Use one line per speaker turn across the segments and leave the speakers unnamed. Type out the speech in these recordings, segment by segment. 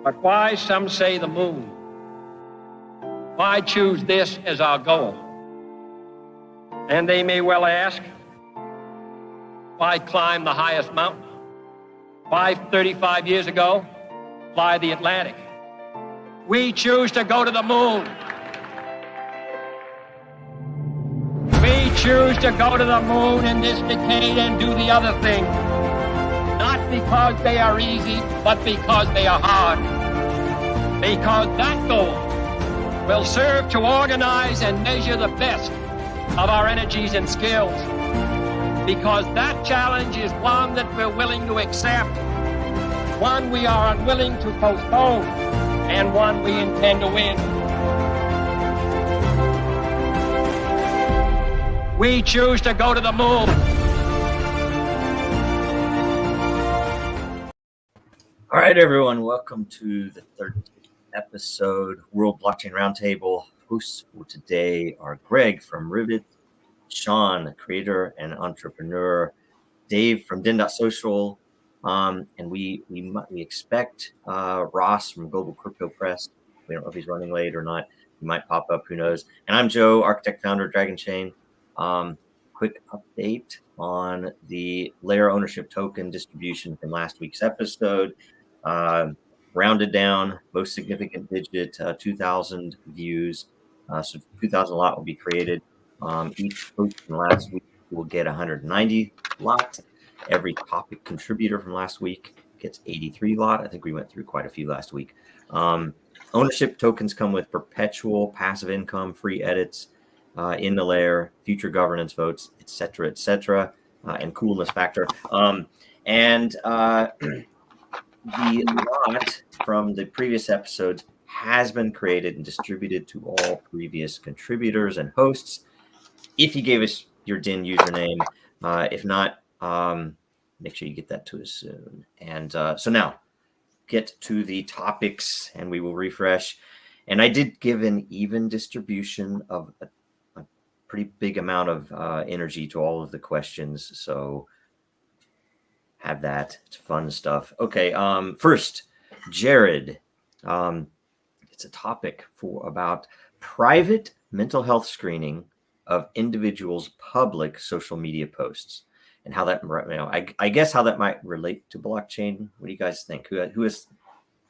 But why, some say, the moon? Why choose this as our goal? And they may well ask, why climb the highest mountain? Why, 35 years ago, fly the Atlantic? We choose to go to the moon. We choose to go to the moon in this decade and do the other thing. Not because they are easy, but because they are hard. Because that goal will serve to organize and measure the best of our energies and skills. Because that challenge is one that we're willing to accept, one we are unwilling to postpone, and one we intend to win. We choose to go to the moon.
All right, everyone, welcome to the third episode, World Blockchain Roundtable. Hosts for today are Greg from Rivet, Sean, creator and entrepreneur, Dave from Din.social, and we expect Ross from Global Crypto Press. We don't know if he's running late or not. He might pop up, who knows. And I'm Joe, architect, founder of Dragonchain. Quick update on the layer ownership token distribution from last week's episode. Rounded down, most significant digit, 2,000 views. So 2,000 lot will be created. Each post from last week will get 190 lot. Every topic contributor from last week gets 83 lot. I think we went through quite a few last week. Ownership tokens come with perpetual passive income, free edits in the layer, future governance votes, etc., and coolness factor. The lot from the previous episodes has been created and distributed to all previous contributors and hosts. If you gave us your DIN username, if not, make sure you get that to us soon. And so now, get to the topics, and we will refresh. And I did give an even distribution of a pretty big amount of energy to all of the questions. So have that. It's fun stuff. Okay. First, Jared. It's a topic about private mental health screening of individuals' public social media posts, and how that, I guess how that might relate to blockchain. What do you guys think? Who has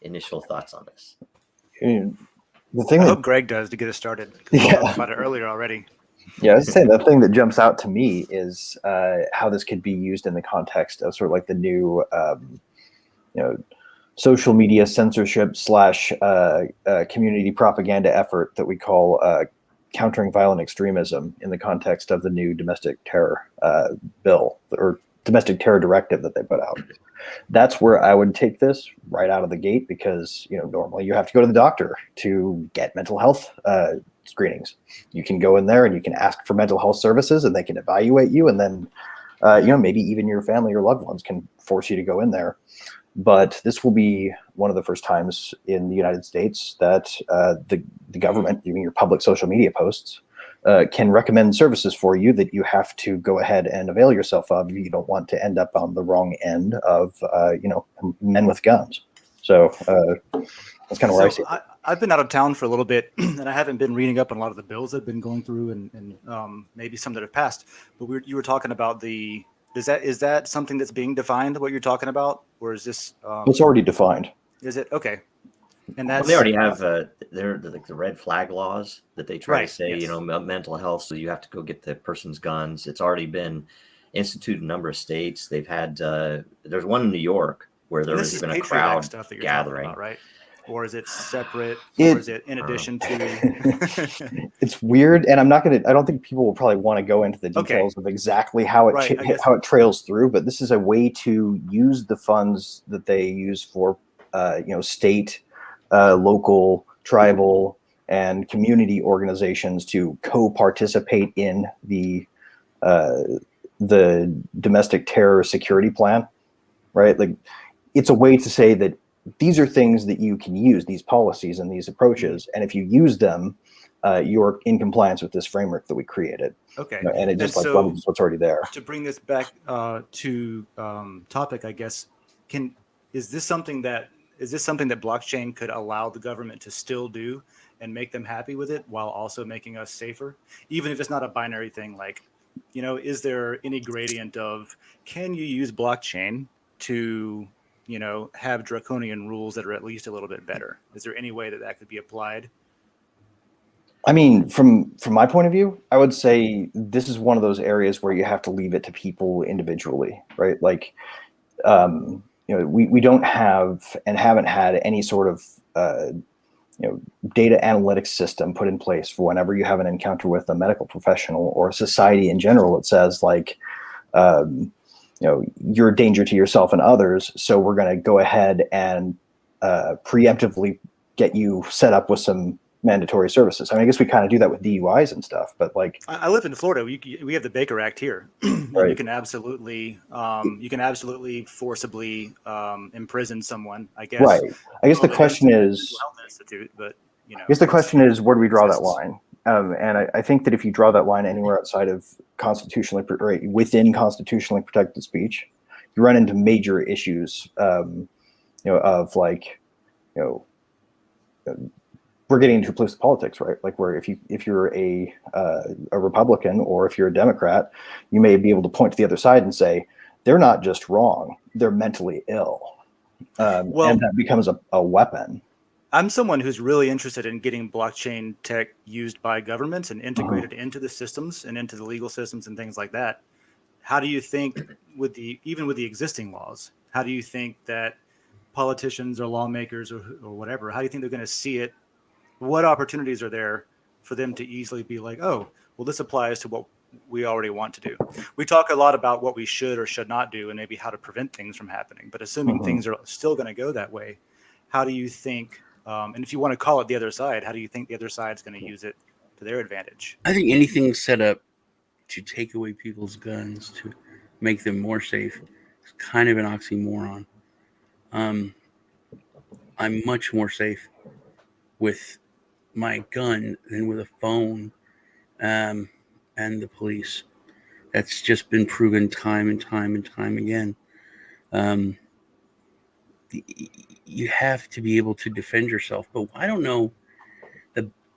initial thoughts on this?
The thing I hope Greg does to get us started. We talked about it earlier already.
Yeah, I was saying the thing that jumps out to me is how this could be used in the context of sort of like the new, social media censorship / community propaganda effort that we call countering violent extremism in the context of the new domestic terror bill or domestic terror directive that they put out. That's where I would take this right out of the gate, because normally you have to go to the doctor to get mental health screenings. You can go in there and you can ask for mental health services, and they can evaluate you, and then maybe even your family or loved ones can force you to go in there. But this will be one of the first times in the United States that the government, even your public social media posts, can recommend services for you that you have to go ahead and avail yourself of if you don't want to end up on the wrong end of men with guns. So that's kind of where I see it.
I've been out of town for a little bit, and I haven't been reading up on a lot of the bills that have been going through, and maybe some that have passed. But you were talking about is that something that's being defined, what you're talking about, or is this?
It's already defined.
Is it okay? And that's
they already have they're like the red flag laws that they try to say,
yes.
Mental health. So you have to go get the person's guns. It's already been instituted in a number of states. They've had there's one in New York where there was even a crowd
stuff that you're
gathering,
about, right? Or is it separate? Or is it in addition
to? It's weird, and I don't think people will probably want to go into the details of exactly how it trails through. But this is a way to use the funds that they use for, state, local, tribal, and community organizations to co-participate in the domestic terror security plan, right? Like, it's a way to say that these are things that you can use, these policies and these approaches, and if you use them, you're in compliance with this framework that we created.
Okay.
And it just runs what's already there.
To bring this back to topic, I guess, is this something that is this something that blockchain could allow the government to still do and make them happy with it while also making us safer? Even if it's not a binary thing, like, is there any gradient of, can you use blockchain to, have draconian rules that are at least a little bit better? Is there any way that that could be applied?
I mean, from my point of view, I would say this is one of those areas where you have to leave it to people individually, right? Like, we don't have and haven't had any sort of data analytics system put in place for whenever you have an encounter with a medical professional or society in general. It says like, you're a danger to yourself and others, so we're going to go ahead and preemptively get you set up with some mandatory services. I mean, I guess we kind of do that with DUIs and stuff, but like,
I live in Florida. We have the Baker Act here.
Right.
You can absolutely forcibly imprison someone, I guess.
Right. I guess the question is,
but
I guess the question is, where do we draw that line? And I think that if you draw that line anywhere outside of within constitutionally protected speech, you run into major issues, of like, we're getting into political politics, right? Like, where if you're a Republican or if you're a Democrat, you may be able to point to the other side and say they're not just wrong; they're mentally ill, and that becomes a weapon.
I'm someone who's really interested in getting blockchain tech used by governments and integrated into the systems and into the legal systems and things like that. How do you think, even with the existing laws, how do you think that politicians or lawmakers or whatever, how do you think they're going to see it? What opportunities are there for them to easily be like, oh, well, this applies to what we already want to do? We talk a lot about what we should or should not do and maybe how to prevent things from happening. But assuming things are still going to go that way, how do you think, and if you want to call it the other side, how do you think the other side is going to use it to their advantage?
I think anything set up to take away people's guns, to make them more safe, is kind of an oxymoron. I'm much more safe with my gun than with a phone and the police. That's just been proven time and time and time again. You have to be able to defend yourself, but I don't know.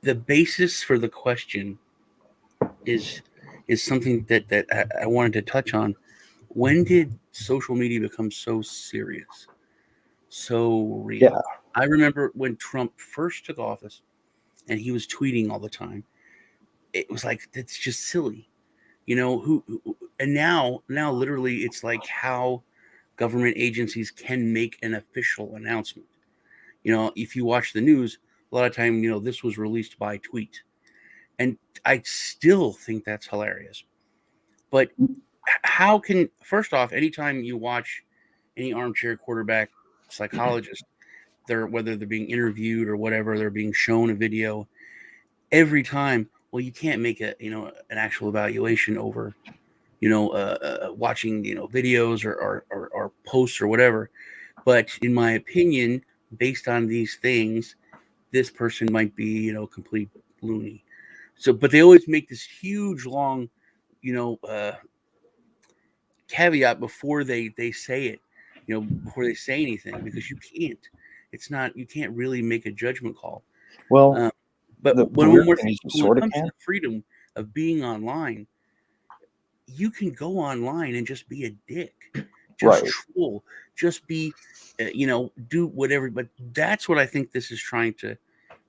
The basis for the question is something that I wanted to touch on. When did social media become so serious, so real?
Yeah.
I remember when Trump first took office and he was tweeting all the time. It was like, that's just silly, and now literally it's like how government agencies can make an official announcement. If you watch the news, a lot of time, this was released by tweet. And I still think that's hilarious. But how can, first off, anytime you watch any armchair quarterback psychologist, whether they're being interviewed or whatever, they're being shown a video, every time, well, you can't make an actual evaluation over, watching, videos or posts or whatever. But in my opinion, based on these things, this person might be, complete loony. So, but they always make this huge, long, caveat before they say it, before they say anything, because you can't really make a judgment call.
Well,
but
the
one
weird
more
thing
thing,
is you
when
sort
it
of
comes to
can.
the freedom of being online, you can go online and just be a dick, just
Right.
troll, just be, do whatever. But that's what I think this is trying to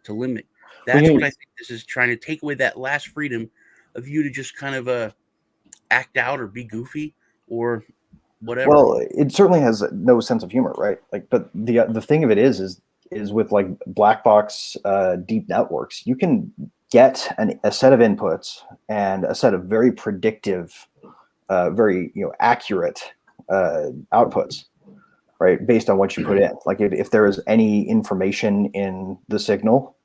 limit. That's what I think this is trying to take away, that last freedom of you to just kind of act out or be goofy or whatever.
Well, it certainly has no sense of humor, right? Like, but the thing of it is with like black box deep networks, you can get a set of inputs and a set of very predictive, very accurate outputs, right, based on what you put in. Like if there is any information in the signal,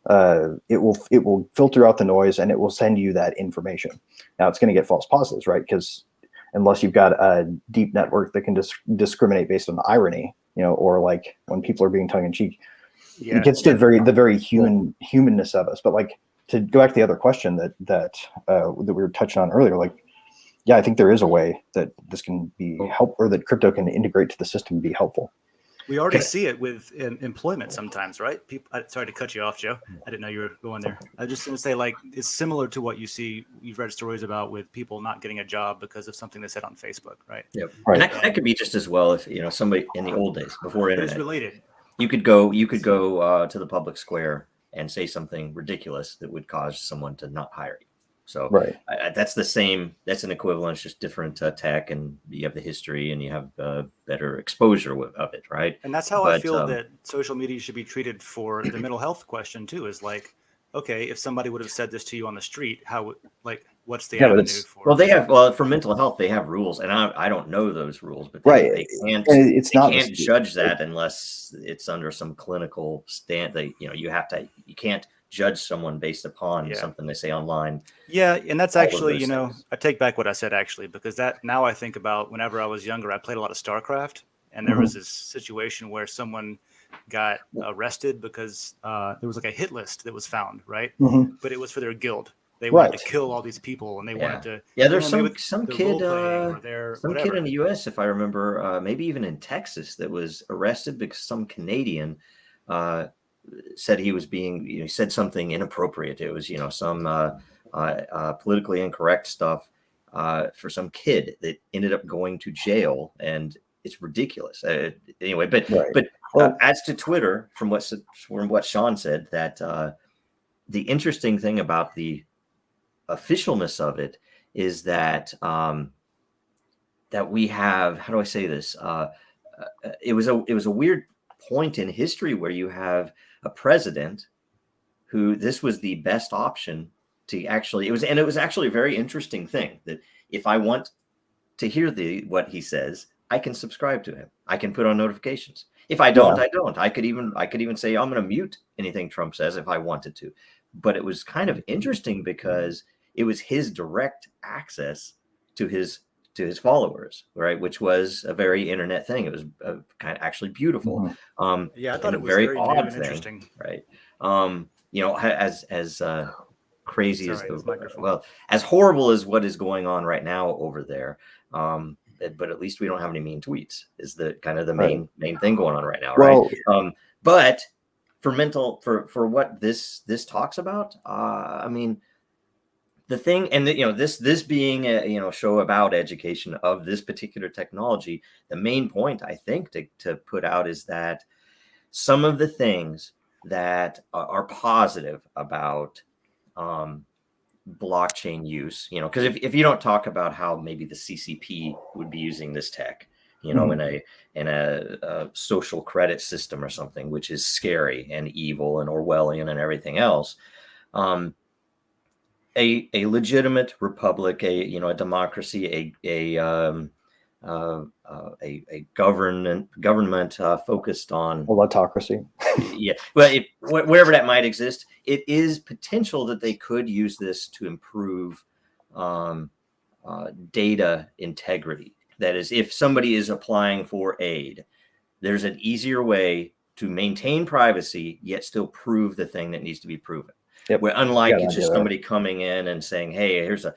it will filter out the noise and it will send you that information. Now it's going to get false positives, right? Because unless you've got a deep network that can discriminate based on irony, or like when people are being tongue in cheek, it gets to the very humanness of us. But like, to go back to the other question that we were touching on earlier, like, yeah, I think there is a way that this can be help, or that crypto can integrate to the system and be helpful.
We already see it with employment sometimes, right? People. Sorry to cut you off, Joe. I didn't know you were going there. I was just going to say, like, it's similar to what you see. You've read stories about with people not getting a job because of something they said on Facebook, right?
Yep.
Right.
And that could be just as well if somebody in the old days before
But
internet.
it's related.
You could go to the public square and say something ridiculous that would cause someone to not hire you. So
Right.
that's the same. That's an equivalent. It's just different tech, and you have the history, and you have better exposure of it, right?
And that's how I feel that social media should be treated for the mental health question too. Is like, okay, if somebody would have said this to you on the street, what's the avenue for?
Well, for mental health, they have rules, and I don't know those rules, but they can't.
It's not
can't judge that unless it's under some clinical stand. You can't judge someone based upon something they say online.
Yeah, and that's actually, I take back what I said actually, because that now I think about whenever I was younger, I played a lot of StarCraft, and there was this situation where someone got arrested because there was like a hit list that was found, right? But it was for their guild. They wanted to kill all these people, and they wanted to.
Yeah, there's some kid in the U.S., if I remember, maybe even in Texas, that was arrested because some Canadian said he was being, he said something inappropriate. It was, some politically incorrect stuff for some kid that ended up going to jail, and it's ridiculous. Anyway, but as to Twitter, from what Sean said, that the interesting thing about the officialness of it is that that we have, how do I say this? It was a weird point in history where you have a president who this was the best option to actually, it was actually a very interesting thing that if I want to hear what he says, I can subscribe to him. I can put on notifications. If I don't, I don't. I could even say I'm going to mute anything Trump says if I wanted to. But it was kind of interesting because it was his direct access to his followers, right? Which was a very internet thing. It was kind of actually beautiful.
I thought it was
very
very
odd
and interesting,
right? As crazy as as horrible as what is going on right now over there. But at least we don't have any mean tweets. Is the kind of the main thing going on right now, right? But for what this talks about, I mean, the thing, and this being a show about education of this particular technology, the main point I think to put out is that some of the things that are positive about blockchain use, because if you don't talk about how maybe the CCP would be using this tech, in a social credit system or something, which is scary and evil and Orwellian and everything else. A legitimate republic, a democracy, a government focused on
autocracy.
Wherever that might exist, it is potential that they could use this to improve data integrity. That is, if somebody is applying for aid, there's an easier way to maintain privacy yet still prove the thing that needs to be proven. Where unlike it's just somebody coming in and saying, hey, here's a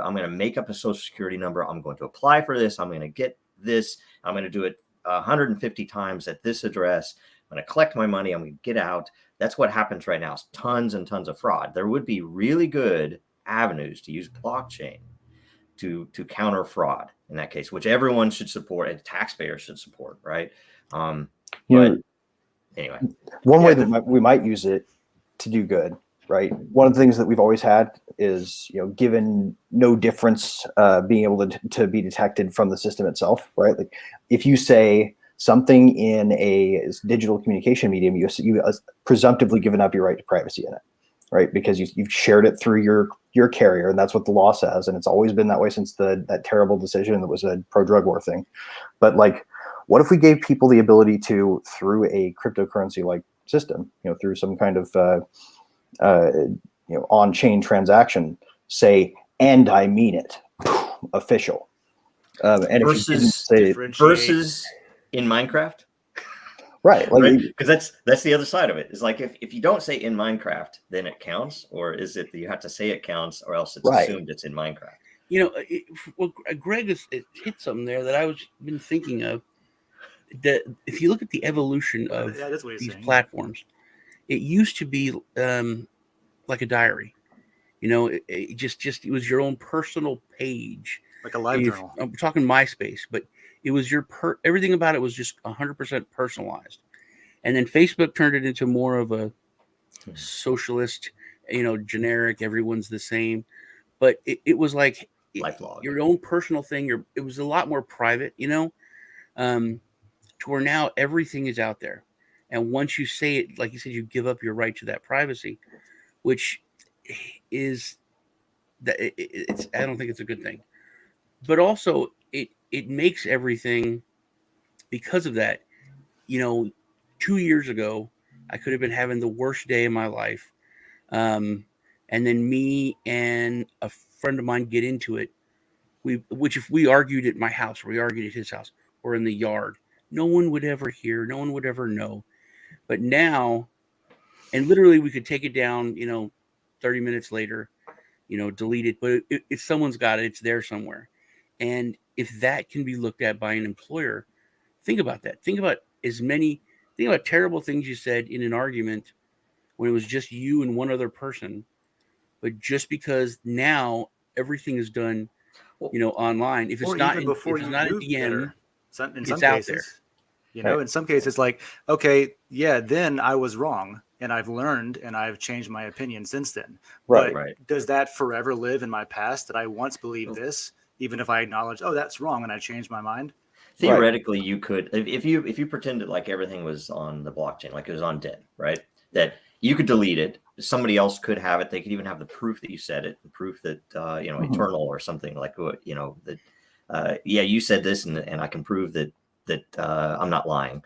I'm going to make up a social security number. I'm going to apply for this. I'm going to get this. I'm going to do it 150 times at this address. I'm going to collect my money. I'm going to get out. That's what happens right now. It's tons and tons of fraud. There would be really good avenues to use blockchain to counter fraud in that case, which everyone should support and taxpayers should support, right? Anyway,
one way that we might use it to do good, right? One of the things that we've always had is, given no difference, being able to be detected from the system itself, right? Like if you say something in a digital communication medium, you presumptively given up your right to privacy in it, right? Because you've shared it through your carrier, and that's what the law says, and it's always been that way since that terrible decision that was a pro-drug war thing. But like, what if we gave people the ability to, through a cryptocurrency like system, through some kind of on-chain transaction, say, and I mean it, official. And
versus in Minecraft,
right?
Because that's the other side of it. Is like if you don't say in Minecraft, then it counts, or is it that you have to say it counts, or else it's assumed it's in Minecraft?
Greg has hit something there that I was been thinking of. if you look at the evolution of
that's what he's
these
saying.
platforms, it used to be like a diary. You know, it was your own personal page,
like a live journal.
I'm talking MySpace, but it was your everything about it was just 100% personalized. And then Facebook turned it into more of a socialist, you know, generic. Everyone's the same, but it was like your own personal thing. It was a lot more private, you know, to where now everything is out there. And once you say it, like you said, you give up your right to that privacy, which is that it's. I don't think it's a good thing, but also it makes everything because of that. You know, 2 years ago, I could have been having the worst day of my life, and then me and a friend of mine get into it. Which if we argued at my house or we argued at his house or in the yard, no one would ever hear, no one would ever know. But now, and literally we could take it down, you know, 30 minutes later, you know, delete it. But if someone's got it, it's there somewhere. And if that can be looked at by an employer, think about that. Think about terrible things you said in an argument when it was just you and one other person. But just because now everything is done, you know, online. If it's not,
before
if it's not a DM,
in
it's
some
out
cases,
there.
You know, in some cases, like, okay, yeah, then I was wrong, and I've learned, and I've changed my opinion since then.
Right.
But does that forever live in my past that I once believed this, even if I acknowledge, oh, that's wrong, and I changed my mind?
Theoretically, you could, if you pretended like everything was on the blockchain, like it was on DEN, right? That you could delete it. Somebody else could have it. They could even have the proof that you said it, the proof that you know, eternal or something like, you know, that yeah, you said this, and I can prove that I'm not lying.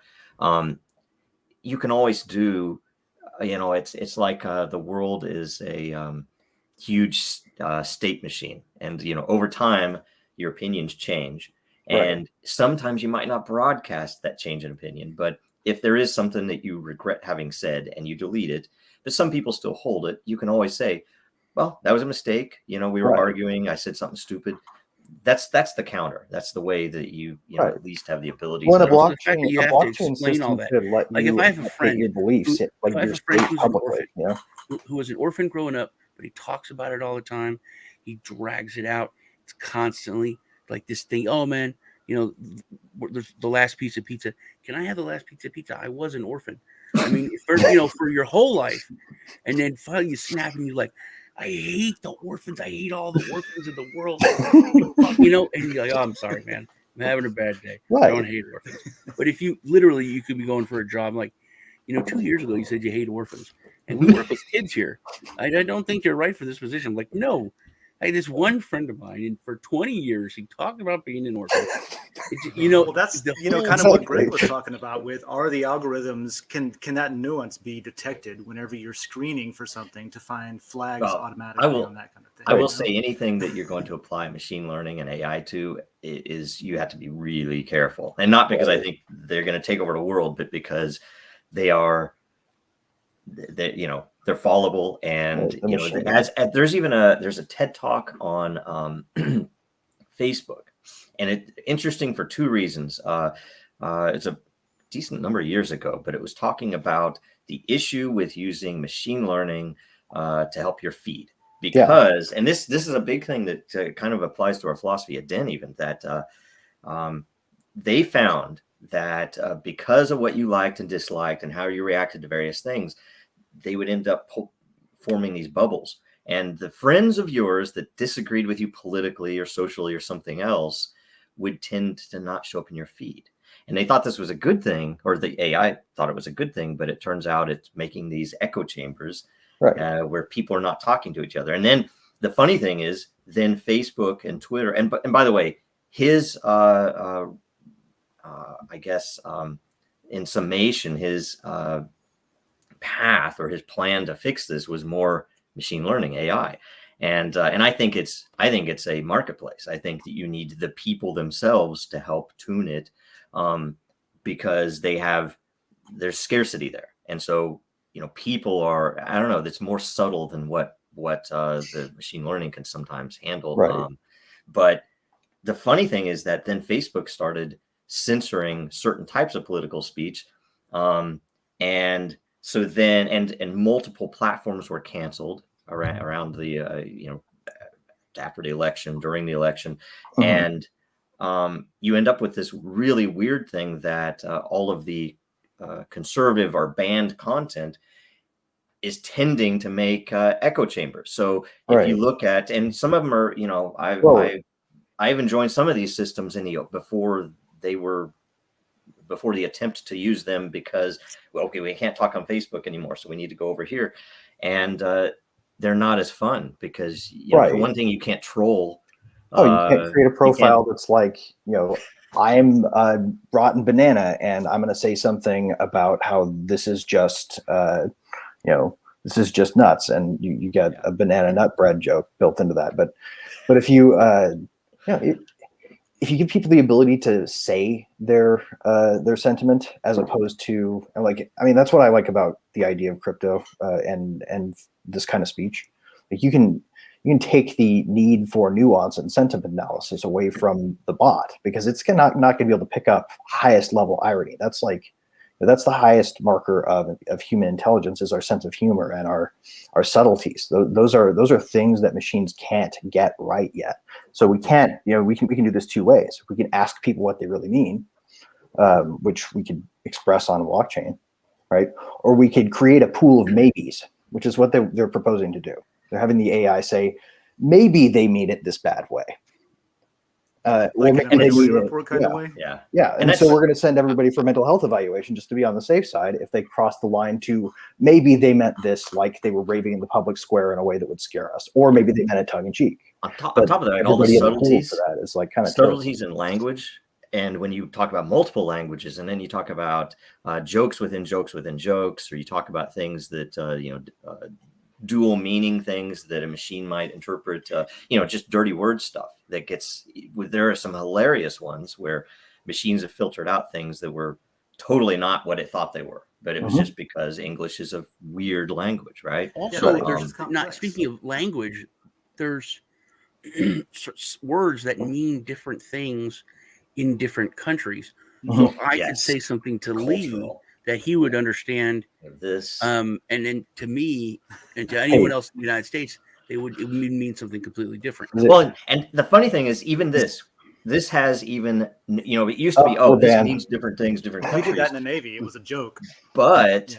You can always do, you know, it's like the world is a huge state machine, and you know, over time your opinions change. And sometimes you might not broadcast that change in opinion, but if there is something that you regret having said and you delete it, but some people still hold it, you can always say, well, that was a mistake. You know, we were arguing. I said something stupid. That's the counter. That's the way that you know, at least have the ability.
Well,
to
a blockchain
explain all
system
that.
could let
Like
you
if I have a friend,
your beliefs, like your beliefs publicly, you know,
who was an orphan growing up, but he talks about it all the time. He drags it out. It's constantly like this thing. Oh man, you know, there's the last piece of pizza. Can I have the last piece of pizza? I was an orphan. I mean, you know, for your whole life, and then finally you snap and you're like, I hate the orphans. I hate all the orphans in the world. You know, and you're like, oh, I'm sorry, man. I'm having a bad day. I don't hate orphans. But if you literally, you could be going for a job like, you know, 2 years ago, you said you hate orphans. And we work with kids here. I don't think you're right for this position. I'm like, no. I had this one friend of mine, and for 20 years, he talked about being an orphan. You know,
well, that's you know kind of what Greg was talking about. With are the algorithms can that nuance be detected whenever you're screening for something to find flags automatically on that kind of thing?
I will say anything that you're going to apply machine learning and AI to is you have to be really careful, and not because I think they're going to take over the world, but because they are. You know, they're fallible, and you know, as there's a TED talk on Facebook, and it's interesting for two reasons. It's a decent number of years ago, but it was talking about the issue with using machine learning to help your feed, because and this is a big thing that kind of applies to our philosophy at DEN, even that they found that because of what you liked and disliked and how you reacted to various things, they would end up forming these bubbles. And the friends of yours that disagreed with you politically or socially or something else would tend to not show up in your feed. And they thought this was a good thing, or the AI thought it was a good thing, but it turns out it's making these echo chambers where people are not talking to each other. And then the funny thing is, then Facebook and Twitter, and by the way, his, I guess, in summation, his path or his plan to fix this was more machine learning, AI, and I think it's a marketplace. I think that you need the people themselves to help tune it, because there's scarcity there, and so you know, people are, I don't know, that's more subtle than what the machine learning can sometimes handle. But the funny thing is that then Facebook started censoring certain types of political speech. And so then, and multiple platforms were canceled around the, after the election, during the election. And you end up with this really weird thing that all of the conservative or banned content is tending to make echo chambers. So if you look at, and some of them are, I've enjoyed some of these systems before the attempt to use them, because, we can't talk on Facebook anymore, so we need to go over here. And they're not as fun because, for one thing, you can't troll.
You can't create a profile that's like, I'm a rotten banana and I'm going to say something about how this is just, this is just nuts. And you get a banana nut bread joke built into that. But if you, if you give people the ability to say their sentiment, as opposed to, that's what I like about the idea of crypto and this kind of speech. Like you can take the need for nuance and sentiment analysis away from the bot, because it's not going to be able to pick up highest level irony. That's the highest marker of human intelligence, is our sense of humor and our subtleties. Those are things that machines can't get right yet. So we can't, we can do this two ways. We can ask people what they really mean, which we can express on blockchain, right? Or we could create a pool of maybes, which is what they're proposing to do. They're having the AI say, maybe they mean it this bad way.
Like an evaluation report kind of way?
Yeah.
And so we're going to send everybody for mental health evaluation just to be on the safe side if they cross the line to maybe they meant this like they were raving in the public square in a way that would scare us, or maybe they meant it tongue in cheek.
On top of that, all the subtleties
for that is like kind of
subtleties in language. And when you talk about multiple languages, and then you talk about jokes within jokes within jokes, or you talk about things that, dual meaning things that a machine might interpret, just dirty word stuff that gets, there are some hilarious ones where machines have filtered out things that were totally not what it thought they were, but it was just because English is a weird language, right?
Also, not speaking of language, there's words that mean different things in different countries. So I could say something to Lee that he would understand
this,
and then to me and to anyone else in the United States, it would mean something completely different.
Well, and the funny thing is, even this has even, it used to be, this means different things, different countries.
We did that in the Navy. It was a joke.
But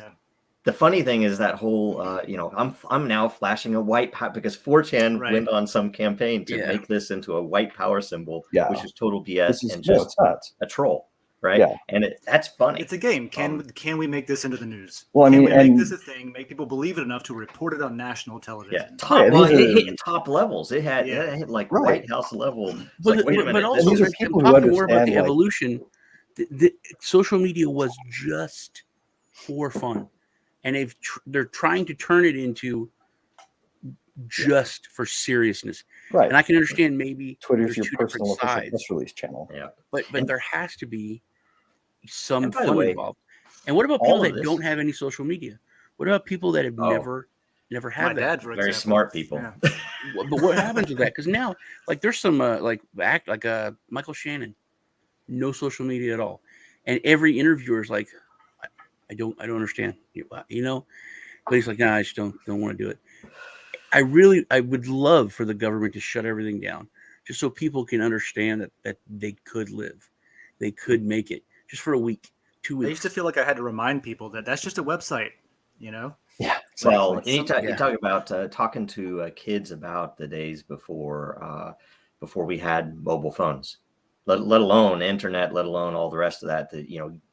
the funny thing is that whole, I'm now flashing a white power, because 4chan went on some campaign to make this into a white power symbol, which is total BS and just a troll. Right. Yeah. And that's funny.
It's a game. Can we make this into the news?
Well,
can we make this a thing, make people believe it enough to report it on national television?
Yeah. It hit top levels. It hit like White House level.
But,
wait a minute.
But also,
these are people who
talking more about the
like,
evolution, the social media was just for fun. And they're trying to turn it into just for seriousness.
Right.
And I can understand maybe
Twitter's your personal official press release channel.
Yeah.
But there has to be some fun involved. And what about people that don't have any social media? What about people that have never had that?
Dad, for
very
example.
smart people.
Yeah.
But what happens with that? Because now, like, there's some Michael Shannon, no social media at all, and every interviewer is like, I don't understand, But he's like, nah, I just don't want to do it. I would love for the government to shut everything down, just so people can understand that they could live, they could make it, just for a week, 2 weeks.
I used to feel like I had to remind people that that's just a website,
Yeah.
Well, you talk about talking to kids about the days before we had mobile phones, let alone internet, let alone all the rest of that.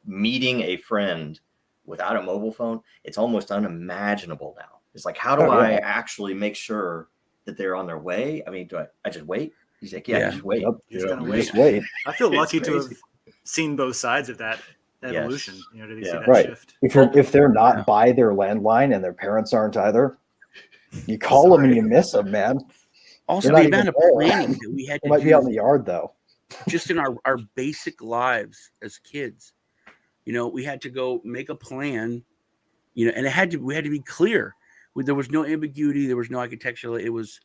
Meeting a friend without a mobile phone, it's almost unimaginable now. It's like, how do I actually make sure that they're on their way? I mean, do I just wait? He's like, just wait.
Just wait.
I feel lucky to have seen both sides of that evolution.
Yes.
Did you see that shift?
If they're not by their landline and their parents aren't either, you call them and you miss them, man.
Also, the amount of planning that we had to do.
Might be out in the yard though.
Just in our basic lives as kids, we had to go make a plan, and we had to be clear. There was no ambiguity. There was no architectural. It was,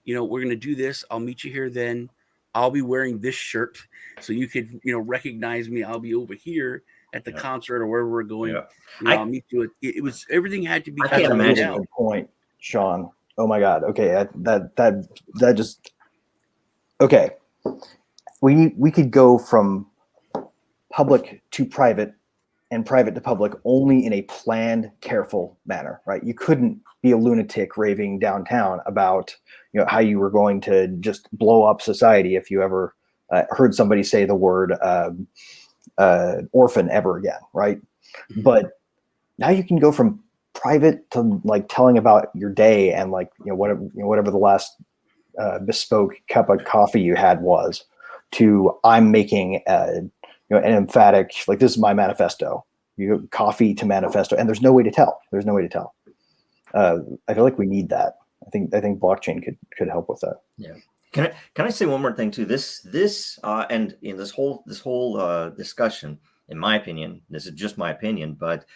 we're going to do this. I'll meet you here then. I'll be wearing this shirt so you could, recognize me. I'll be over here at the concert or wherever we're going.
Yeah.
I'll meet you. It was everything had to be.
I can't
That's a
imagine.
really good point, Sean. Oh my God. Okay, that just okay. We could go from public to private and private to public only in a planned, careful manner, right? You couldn't be a lunatic raving downtown about how you were going to just blow up society if you ever heard somebody say the word orphan ever again, right?
Mm-hmm.
But now you can go from private to like telling about your day and like whatever the last bespoke cup of coffee you had was, to I'm making an emphatic, like, this is my manifesto. You go coffee to manifesto, and there's no way to tell. I feel like we need that. I think blockchain could help with that.
Yeah. Can I say one more thing too? This and in this whole discussion, in my opinion, this is just my opinion, but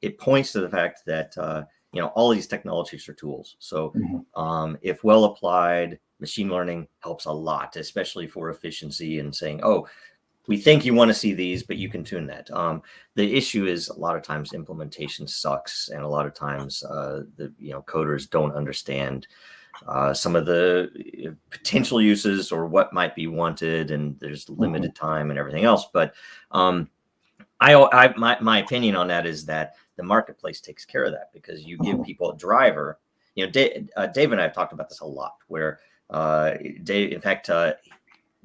it points to the fact that all these technologies are tools. So if well applied, machine learning helps a lot, especially for efficiency and saying, oh, we think you want to see these, but you can tune that. The issue is a lot of times implementation sucks, and a lot of times the coders don't understand some of the potential uses or what might be wanted, and there's limited time and everything else. But my opinion on that is that the marketplace takes care of that, because you give people a driver. Dave and I have talked about this a lot, where Dave, in fact,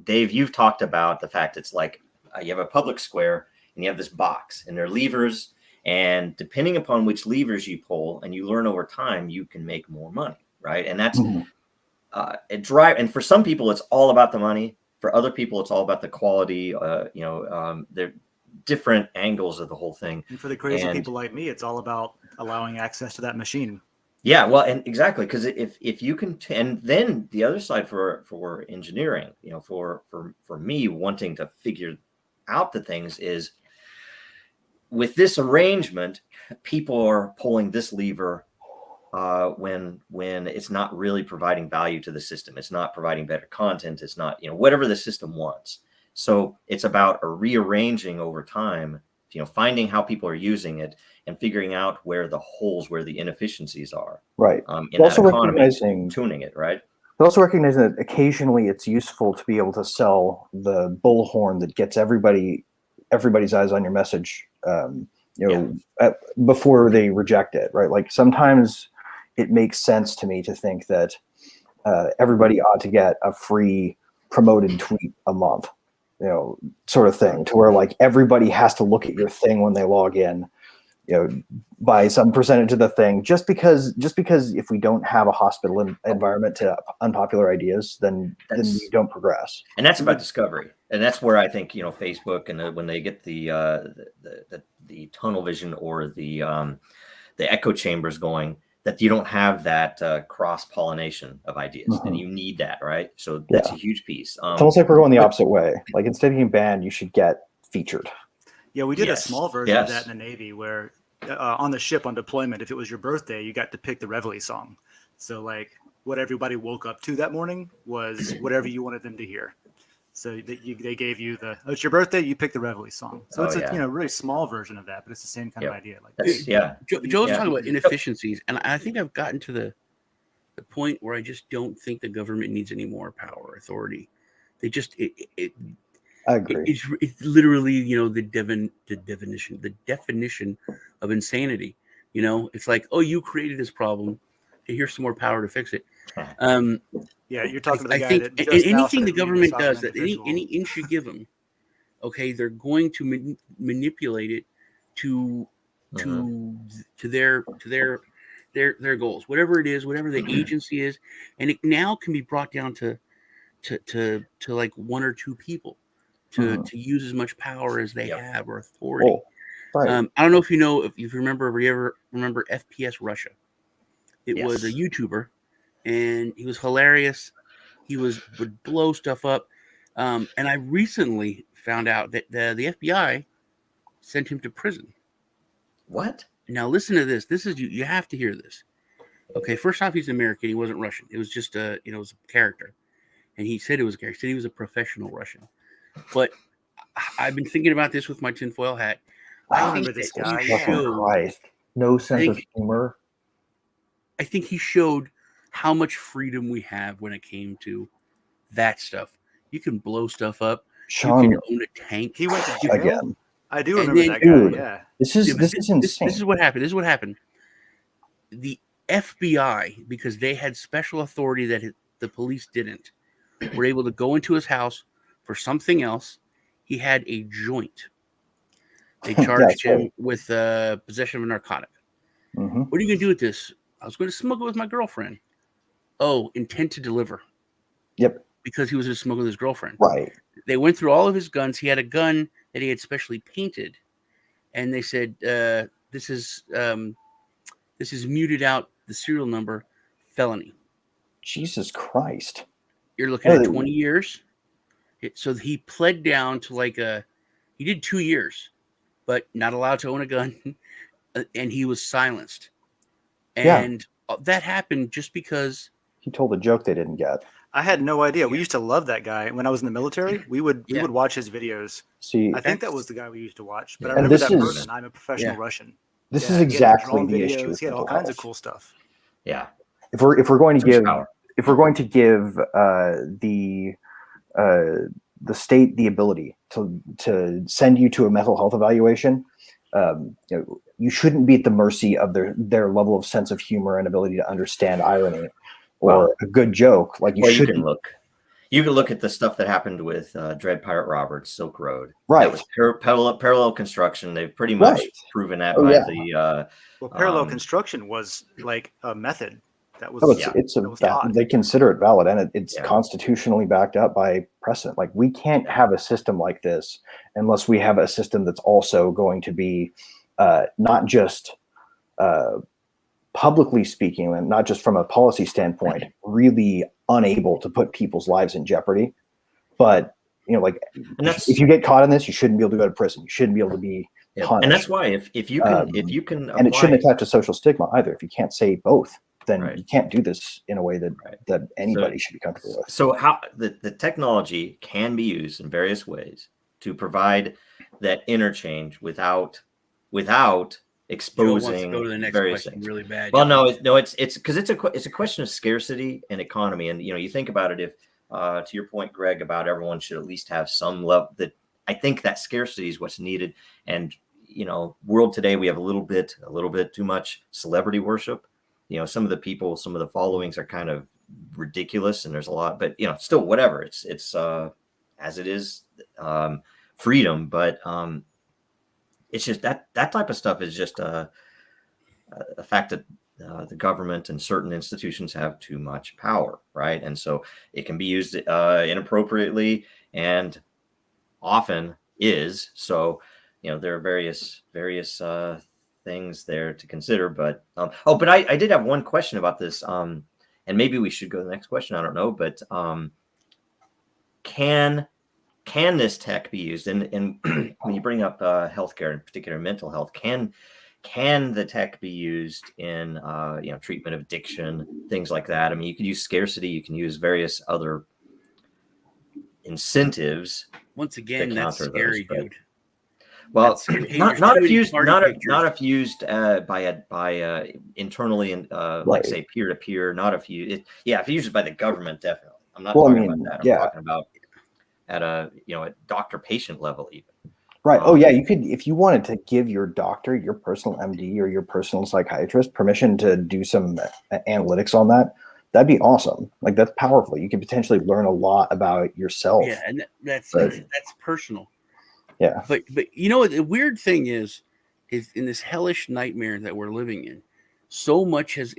Dave, you've talked about the fact it's like you have a public square and you have this box and there are levers, and depending upon which levers you pull and you learn over time, you can make more money, right? And that's a drive. And for some people, it's all about the money. For other people, it's all about the quality. They're different angles of the whole thing.
And for the crazy people like me, it's all about allowing access to that machine.
Yeah, well, and exactly, because if you can, and then the other side for engineering, for me wanting to figure out the things is, with this arrangement, people are pulling this lever when it's not really providing value to the system. It's not providing better content. It's not whatever the system wants. So it's about rearranging over time, finding how people are using it and figuring out where the holes, where the inefficiencies are.
Right.
In
Also
that economy,
recognizing,
tuning it, right?
but also recognizing that occasionally it's useful to be able to sell the bullhorn that gets everybody's eyes on your message, before they reject it, right? Like, sometimes it makes sense to me to think that everybody ought to get a free promoted tweet a month, sort of thing, to where like everybody has to look at your thing when they log in, by some percentage of the thing, just because if we don't have a hospital environment to unpopular ideas, then we don't progress.
And that's about discovery. And that's where I think, Facebook and when they get the tunnel vision or the echo chambers going, that you don't have that cross-pollination of ideas, and you need that, right? So that's a huge piece.
It's almost like we're going the opposite way. Like, instead of being banned, you should get featured.
Yeah, we did a small version of that in the Navy, where on the ship on deployment, if it was your birthday, you got to pick the Reveille song. So like, what everybody woke up to that morning was whatever you wanted them to hear. So they gave you it's your birthday, you pick the Reveille song. So it's a really small version of that, but it's the same kind of idea. Like,
Joe's talking about inefficiencies, and I think I've gotten to the point where I just don't think the government needs any more power or authority. They just
I agree.
It's literally the definition of insanity. It's like, oh, you created this problem, here's some more power to fix it.
You're talking to the guy
think
that just
anything the government does, that any inch you give them, okay, they're going to manipulate it to their goals, whatever it is, whatever the agency is, and it now can be brought down to like one or two people to use as much power as they have, or authority.
Right.
I don't know if you remember FPS Russia. It was a YouTuber, and he was hilarious. He would blow stuff up. And I recently found out that the FBI sent him to prison.
What?
Now listen to this. This is you have to hear this. Okay, first off, he's American. He wasn't Russian. It was just it was a character. and he said it was a character. He said he was a professional Russian. But I've been thinking about this with my tinfoil hat.
I remember this guy.
Christ. No sense of humor.
I think he showed how much freedom we have when it came to that stuff. You can blow stuff up.
Sean,
you can own a tank.
He went to jail.
again.
I do remember that guy.
Dude,
Yeah.
This is insane.
This is what happened. The FBI, because they had special authority that the police didn't, were able to go into his house for something else. He had a joint. They charged him with possession of a narcotic.
Mm-hmm.
What are you going to do with this? I was going to smoke it with my girlfriend. Oh, intent to deliver.
Yep.
Because he was going to smoke with his girlfriend.
Right.
They went through all of his guns. He had a gun that he had specially painted. And they said, this is muted out the serial number, felony.
Jesus Christ.
You're looking at 20 years. So he pled down to he did 2 years, but not allowed to own a gun. And he was silenced. And that happened just because
he told a joke they didn't get.
I had no idea. We used to love that guy when I was in the military. We would watch his videos.
See,
I think that was the guy we used to watch. But I
and
remember
this
that
is-
person. I'm a professional Russian.
This is exactly the
videos.
issue. With
He had all
mental
kinds of
health.
cool stuff.
Yeah.
If we're going to
There's
give
power.
if we're going to give the state the ability to send you to a mental health evaluation, you shouldn't be at the mercy of their level of sense of humor and ability to understand irony or a good joke. Like you shouldn't.
You can look at the stuff that happened with Dread Pirate Roberts, Silk Road.
Right.
That was parallel construction. They've pretty much proven that by the.
Well, parallel construction was like a method. That was.
They consider it valid, and it's constitutionally backed up by precedent. Like we can't have a system like this unless we have a system that's also going to be not just publicly speaking, and not just from a policy standpoint, really unable to put people's lives in jeopardy. But if you get caught in this, you shouldn't be able to go to prison. You shouldn't be able to be punished.
And that's why if you can apply,
and it shouldn't attach to social stigma either. If you can't say both, then you can't do this in a way that anybody should be comfortable with.
So how the technology can be used in various ways to provide that interchange without exposing
go to the next
various
question
things.
Really bad.
Well, it's because it's a question of scarcity and economy, and you think about it. If to your point, Greg, about everyone should at least have some level. That I think that scarcity is what's needed, and world today we have a little bit too much celebrity worship. Some of the people, some of the followings are kind of ridiculous, and there's a lot, but still whatever. It's as it is, freedom, but it's just that type of stuff is just a fact that the government and certain institutions have too much power, right? And so it can be used inappropriately, and often is. So there are various things there to consider. But but I did have one question about this, and maybe we should go to the next question. I don't know, but can this tech be used? And when you bring up healthcare, in particular mental health, can the tech be used in treatment of addiction, things like that? I mean, you could use scarcity, you can use various other incentives.
Once again, that's scary, dude.
Well, not if used by internally and like say peer to peer. Not if you if used by the government, definitely. I'm not talking about that. I'm talking about at a doctor patient level even.
Right. You could, if you wanted to give your doctor, your personal MD or your personal psychiatrist permission to do some analytics on that, that'd be awesome. Like that's powerful. You could potentially learn a lot about yourself.
Yeah, and that's personal.
Yeah.
But the weird thing is in this hellish nightmare that we're living in, so much has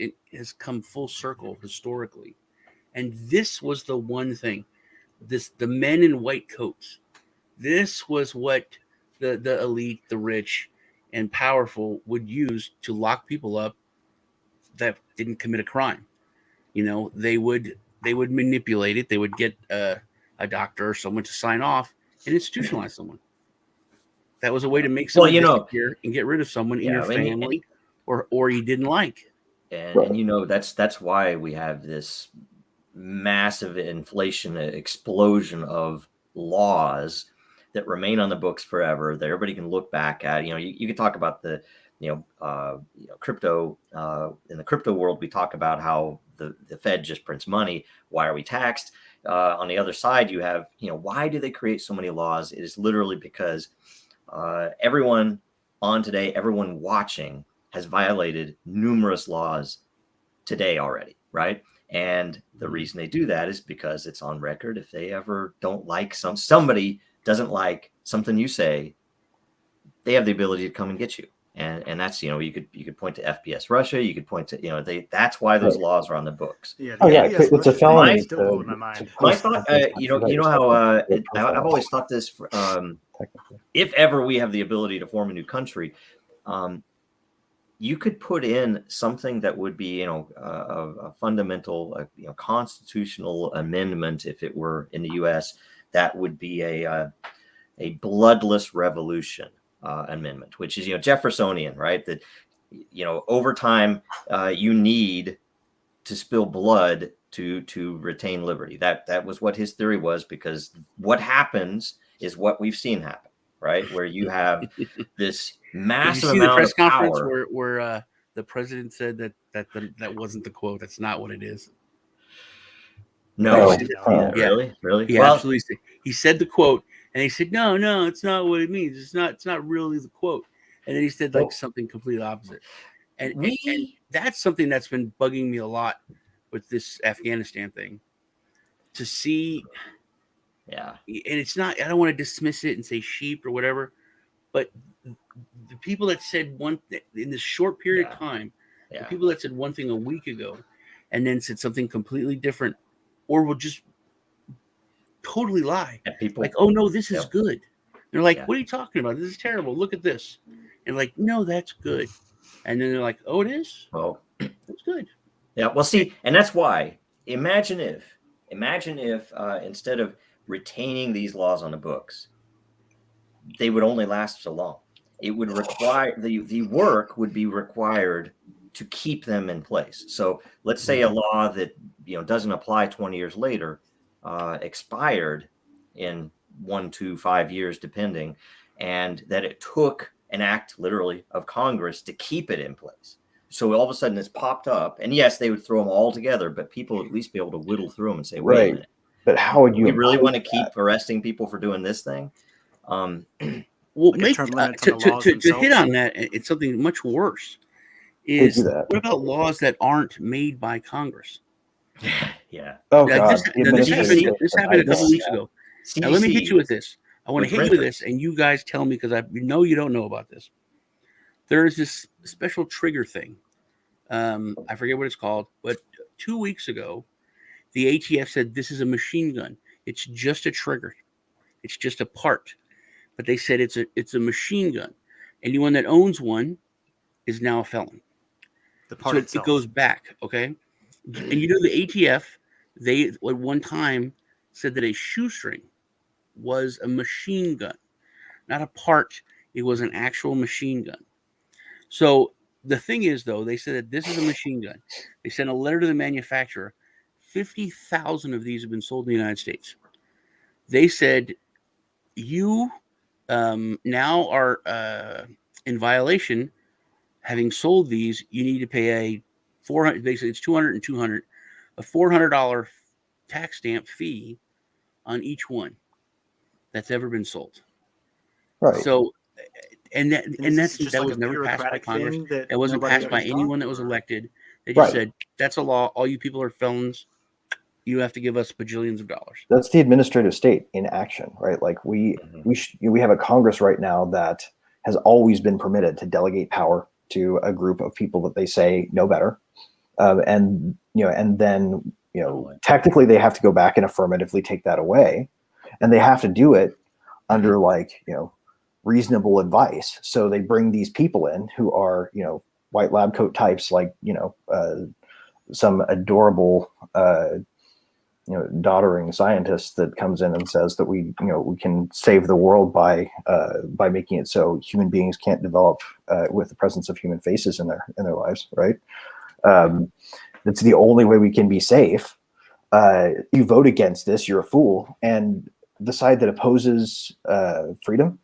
come full circle historically. And this was the one thing. The men in white coats. This was what the elite, the rich, and powerful would use to lock people up that didn't commit a crime. They would manipulate it. They would get a doctor or someone to sign off and institutionalize someone. That was a way to make someone disappear and get rid of someone in your family or you didn't like.
And that's why we have this massive inflation, explosion of laws that remain on the books forever that everybody can look back at. You can talk about the crypto. In the crypto world, we talk about how the Fed just prints money. Why are we taxed? On the other side, you have, why do they create so many laws? It is literally because everyone on today, everyone watching has violated numerous laws today already, right? And the reason they do that is because it's on record. If they ever don't like somebody doesn't like something you say, they have the ability to come and get you. And that's, you could point to FPS Russia. You could point to, that's why those laws are on the books.
Yeah,
it's a felony.
Still blowing my mind.
My thought, how I've always thought this. If ever we have the ability to form a new country, you could put in something that would be, a fundamental, constitutional amendment. If it were in the U.S., that would be a bloodless revolution amendment, which is, Jeffersonian, right? That, over time, you need to spill blood to retain liberty. That was what his theory was, because what happens is what we've seen happen, right? Where you have this massive
Did you see
amount
the press
of
conference
power.
where the president said that wasn't the quote? That's not what it is.
No,
Yeah.
really.
He absolutely said, he said the quote, and he said, no, it's not what it means. It's not really the quote. And then he said like something completely opposite. And that's something that's been bugging me a lot with this Afghanistan thing. To see, and it's not, I don't want to dismiss it and say sheep or whatever, but the people that said one thing in this short period of time, the people that said one thing a week ago and then said something completely different, or will just totally lie.
People,
like, oh no, this is good. They're like, what are you talking about? This is terrible. Look at this. And like, no, that's good. And then they're like, oh, it is?
Well,
that's good.
Yeah. Well, see, and that's why, imagine if instead of retaining these laws on the books, they would only last so long. It would require, the work would be required to keep them in place. So let's say a law that, doesn't apply 20 years later, expired in 1 to 5 years, depending, and that it took an act literally of Congress to keep it in place. So all of a sudden it's popped up, and yes, they would throw them all together, but people would at least be able to whittle through them and say, wait a minute.
But how would you
really want to keep arresting people for doing this thing?
Well,
like
to hit on that, it's something much worse. Is what about laws that aren't made by Congress?
Yeah.
Oh God.
This happened a couple weeks ago. Now let me hit you with this. I want to hit you with this, and you guys tell me, because I know you don't know about this. There is this special trigger thing. I forget what it's called, but 2 weeks ago, the ATF said this is a machine gun. It's just a trigger. It's just a part. But they said it's a machine gun. Anyone that owns one is now a felon.
The part itself.
It goes back, okay? And the ATF, they at one time said that a shoestring was a machine gun, not a part. It was an actual machine gun. So the thing is, though, they said that this is a machine gun. They sent a letter to the manufacturer. 50,000 of these have been sold in the United States. They said, you now are in violation. Having sold these, you need to pay basically it's $200 and $200, a $400 tax stamp fee on each one that's ever been sold.
Right.
So, that was
a
never passed by Congress. That wasn't
nobody
passed by
understood?
anyone that was elected. They just said, that's a law. All you people are felons. You have to give us bajillions of dollars.
That's the administrative state in action, right? Like we have a Congress right now that has always been permitted to delegate power to a group of people that they say know better, and then technically they have to go back and affirmatively take that away, and they have to do it under reasonable advice. So they bring these people in who are white lab coat types, like some adorable doddering scientist that comes in and says that we can save the world by making it so human beings can't develop with the presence of human faces in their lives, right? That's the only way we can be safe. you vote against this, you're a fool. And the side that opposes freedom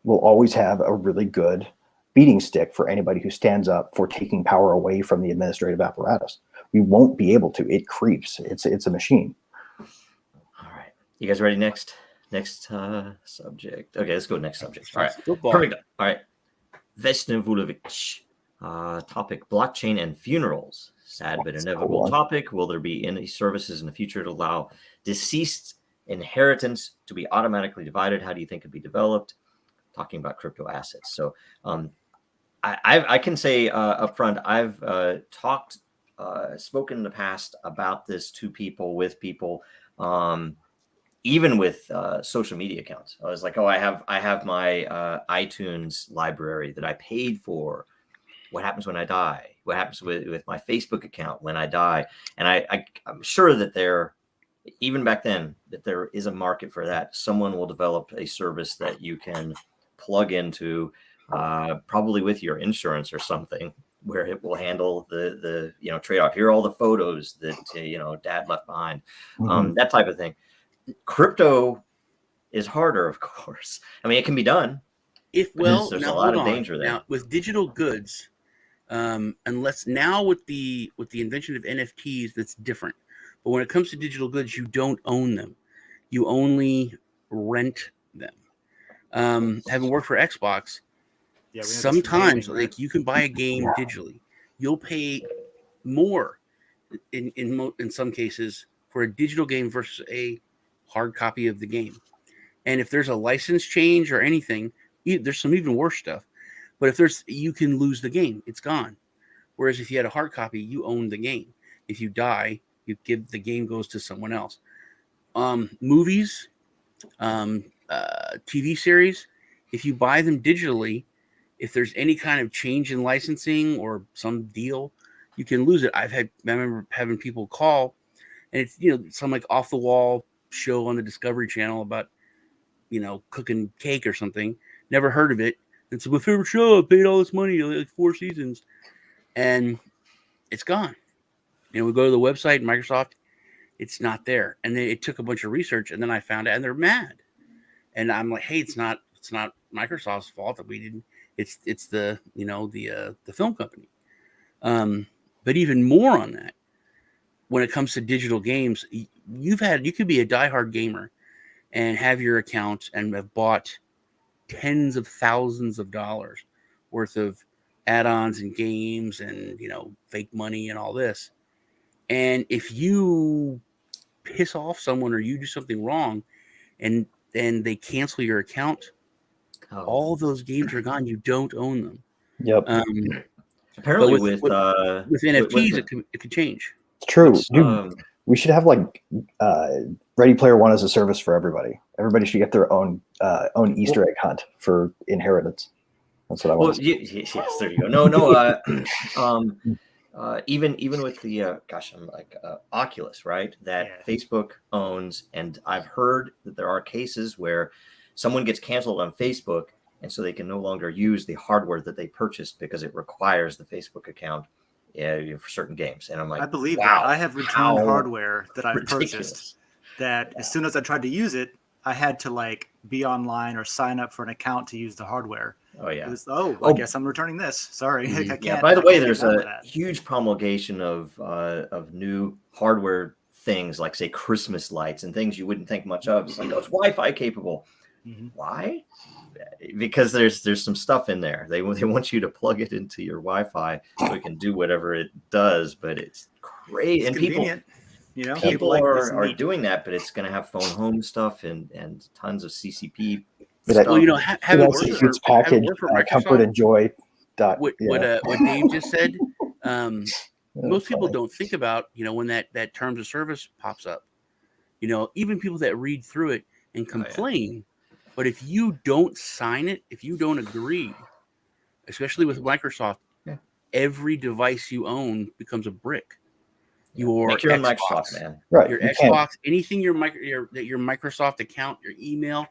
will always have a really good beating stick for anybody who stands up for taking power away from the administrative apparatus. We won't be able to. It creeps. It's a machine.
All right. You guys ready? Next subject. Okay, let's go next subject. All right.
Football.
Perfect. All right. Vesna Vulovic. Topic: blockchain and funerals. Sad but inevitable topic. Will there be any services in the future to allow deceased inheritance to be automatically divided? How do you think it'd be developed? Talking about crypto assets. So I can say up front, I've spoken in the past about this to people, with people, even with social media accounts. I was like, oh, I have my iTunes library that I paid for. What happens when I die? What happens with my Facebook account when I die? And I'm sure that even back then, that there is a market for that. Someone will develop a service that you can plug into, probably with your insurance or something, where it will handle the trade-off. Here are all the photos that dad left behind, that type of thing. Crypto is harder, of course. I mean, it can be done.
There's
a lot of danger there.
Now, with digital goods, unless now with the invention of NFTs, that's different. But when it comes to digital goods, you don't own them. You only rent them. Having worked for Xbox, sometimes like you can buy a game digitally. You'll pay more in some cases for a digital game versus a hard copy of the game. And if there's a license change or anything, there's some even worse stuff. But you can lose the game. It's gone. Whereas if you had a hard copy, you own the game. If you die, the game goes to someone else. Movies, TV series, if you buy them digitally, if there's any kind of change in licensing or some deal, you can lose it. I remember having people call, and it's some like off the wall show on the Discovery Channel about cooking cake or something. Never heard of it. It's my favorite show. I paid all this money, like 4 seasons, and it's gone. We go to the website, Microsoft, it's not there. And then it took a bunch of research, and then I found out, and they're mad. And I'm like, hey, it's not Microsoft's fault that we didn't. It's the the film company. But even more on that, when it comes to digital games, you could be a diehard gamer and have your account and have bought tens of thousands of dollars worth of add-ons and games and fake money and all this. And if you piss off someone or you do something wrong and then they cancel your account, all those games are gone. You don't own them.
Yep.
Apparently
with NFTs, it could change.
It's true. We should have Ready Player One as a service for everybody. Everybody should get their own Easter egg hunt for inheritance. That's what I want.
Yes, there you go. No. Even with the Oculus, right? That Facebook owns, and I've heard that there are cases where someone gets canceled on Facebook, and so they can no longer use the hardware that they purchased because it requires the Facebook account for certain games. And I'm like,
I believe
wow,
that. I have returned hardware that I
ridiculous.
purchased that as soon as I tried to use it, I had to be online or sign up for an account to use the hardware.
Oh yeah.
I guess I'm returning this. Sorry, I can't.
Yeah. By the way, there's a huge promulgation of new hardware things like, say, Christmas lights and things you wouldn't think much of. It's like, it's Wi-Fi capable. Mm-hmm. Why? Because there's some stuff in there. They want you to plug it into your Wi-Fi so it can do whatever it does. But it's crazy, and
convenient.
People are doing that, but it's going to have phone home stuff and tons of CCP.
Have it work for
package comfort and joy.
What Dave just said. Most people don't think about when that terms of service pops up. Even people that read through it and complain. But if you don't sign it, if you don't agree, especially with Microsoft, every device you own becomes a brick.
Make your own Microsoft, man.
Right.
Your Xbox, anything your Microsoft account, your email,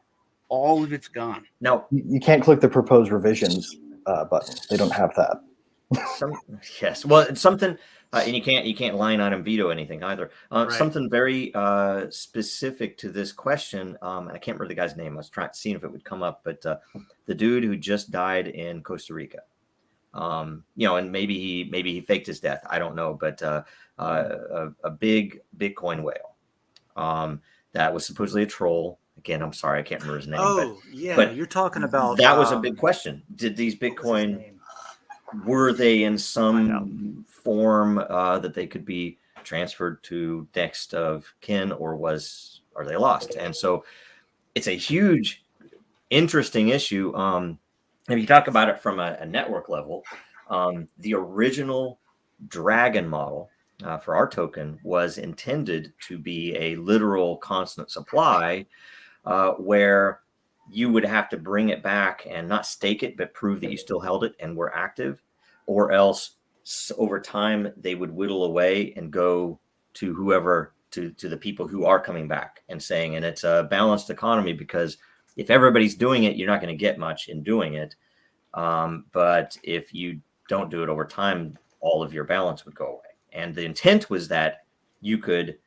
all of it's gone.
No,
you can't click the proposed revisions button. They don't have that.
Yes. Well, it's something And you can't line item veto anything either.
Right.
Something very specific to this question, and I can't remember the guy's name. I was seeing if it would come up, but the dude who just died in Costa Rica, and maybe he faked his death. I don't know, but a big Bitcoin whale that was supposedly a troll. Again, I'm sorry, I can't remember his name.
But you're talking about
that was a big question. Did these Bitcoin, were they in some form that they could be transferred to next of kin, or are they lost? And so it's a huge, interesting issue. If you talk about it from a network level, the original Dragon model for our token was intended to be a literal constant supply, where you would have to bring it back and not stake it, but prove that you still held it and were active, or else over time they would whittle away and go to whoever, to the people who are coming back and saying, and it's a balanced economy, because if everybody's doing it, you're not going to get much in doing it. But if you don't do it over time, all of your balance would go away. And the intent was that you could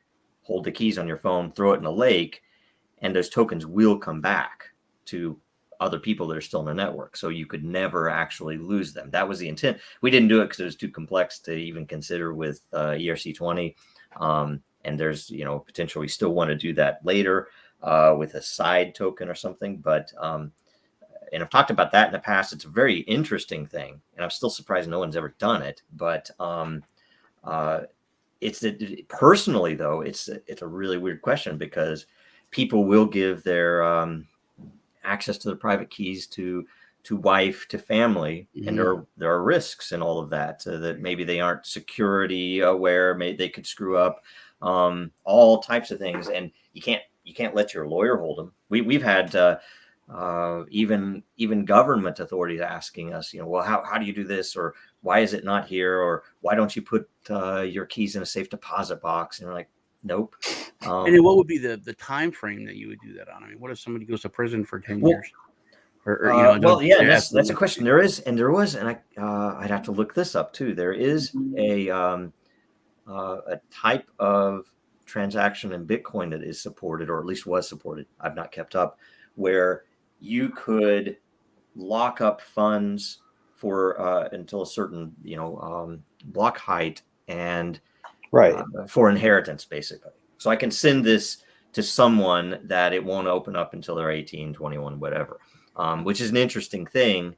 hold the keys on your phone, throw it in a lake, and those tokens will come back to other people that are still in the network. So you could never actually lose them. That was the intent. We didn't do it because it was too complex to even consider with ERC20. And there's, potential we still want to do that later with a side token or something. But, and I've talked about that in the past. It's a very interesting thing. And I'm still surprised no one's ever done it. But personally, though, it's a really weird question, because people will give their access to the private keys to wife, to family, and there are risks in all of that, that maybe they aren't security aware, maybe they could screw up, all types of things, and you can't let your lawyer hold them. We've had even government authorities asking us, well, how do you do this, or why is it not here, or why don't you put your keys in a safe deposit box? And we're like, nope.
And then what would be the time frame that you would do that on? I mean, what if somebody goes to prison for 10 years?
That's a question. There is, and there was, and I'd have to look this up too. There is a type of transaction in Bitcoin that is supported, or at least was supported. I've not kept up, where you could lock up funds for until a certain block height, and for inheritance, basically. So I can send this to someone that it won't open up until they're 18, 21, whatever, which is an interesting thing.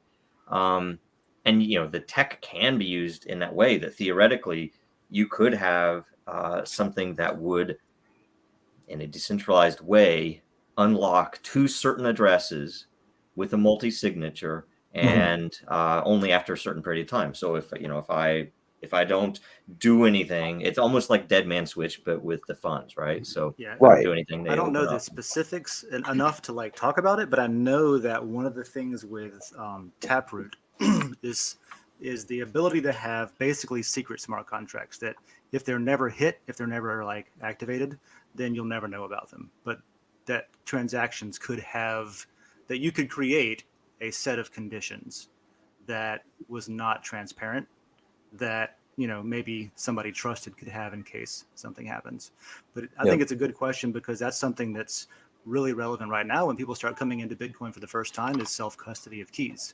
And, the tech can be used in that way, that theoretically you could have something that would, in a decentralized way, unlock 2 certain addresses with a multi-signature, and only after a certain period of time. So if I don't do anything, it's almost like Dead Man Switch, but with the funds, right? So don't do anything.
I don't know the specifics enough to talk about it, but I know that one of the things with Taproot is the ability to have basically secret smart contracts that if they're never activated, then you'll never know about them. But that transactions could have, that you could create a set of conditions that was not transparent, that maybe somebody trusted could have in case something happens. But I think it's a good question, because that's something that's really relevant right now when people start coming into Bitcoin for the first time, is self-custody of keys.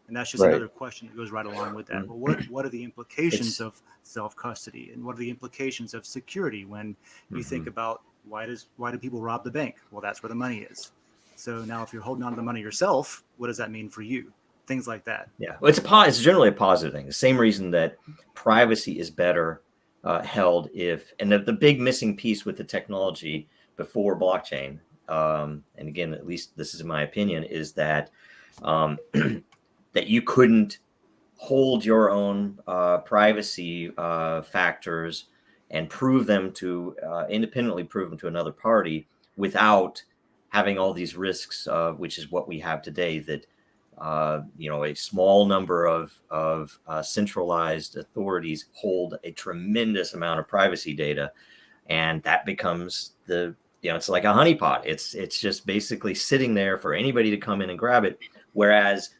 And that's just another question that goes right along with that. Well, what are the implications of self-custody, and what are the implications of security when you think about why do people rob the bank? Well, that's where the money is. So now if you're holding on to the money yourself, what does that mean for you? Things like that.
Yeah, well, it's generally a positive thing. The same reason that privacy is better held if, and the big missing piece with the technology before blockchain, and again, at least this is my opinion, is that that you couldn't hold your own privacy factors and prove them to independently prove them to another party without having all these risks, which is what we have today, that a small number of centralized authorities hold a tremendous amount of privacy data, and that becomes it's like a honeypot. It's just basically sitting there for anybody to come in and grab it. Whereas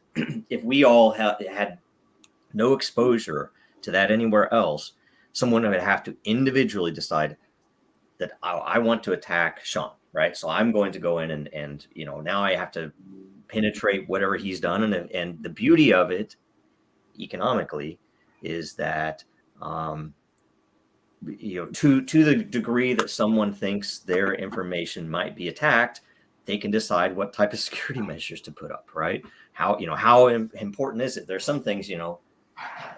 if we all had no exposure to that anywhere else, someone would have to individually decide that I want to attack Sean, right? So I'm going to go in and now I have to penetrate whatever he's done. And the beauty of it economically is that, to the degree that someone thinks their information might be attacked, they can decide what type of security measures to put up, right? How important is it? There's some things,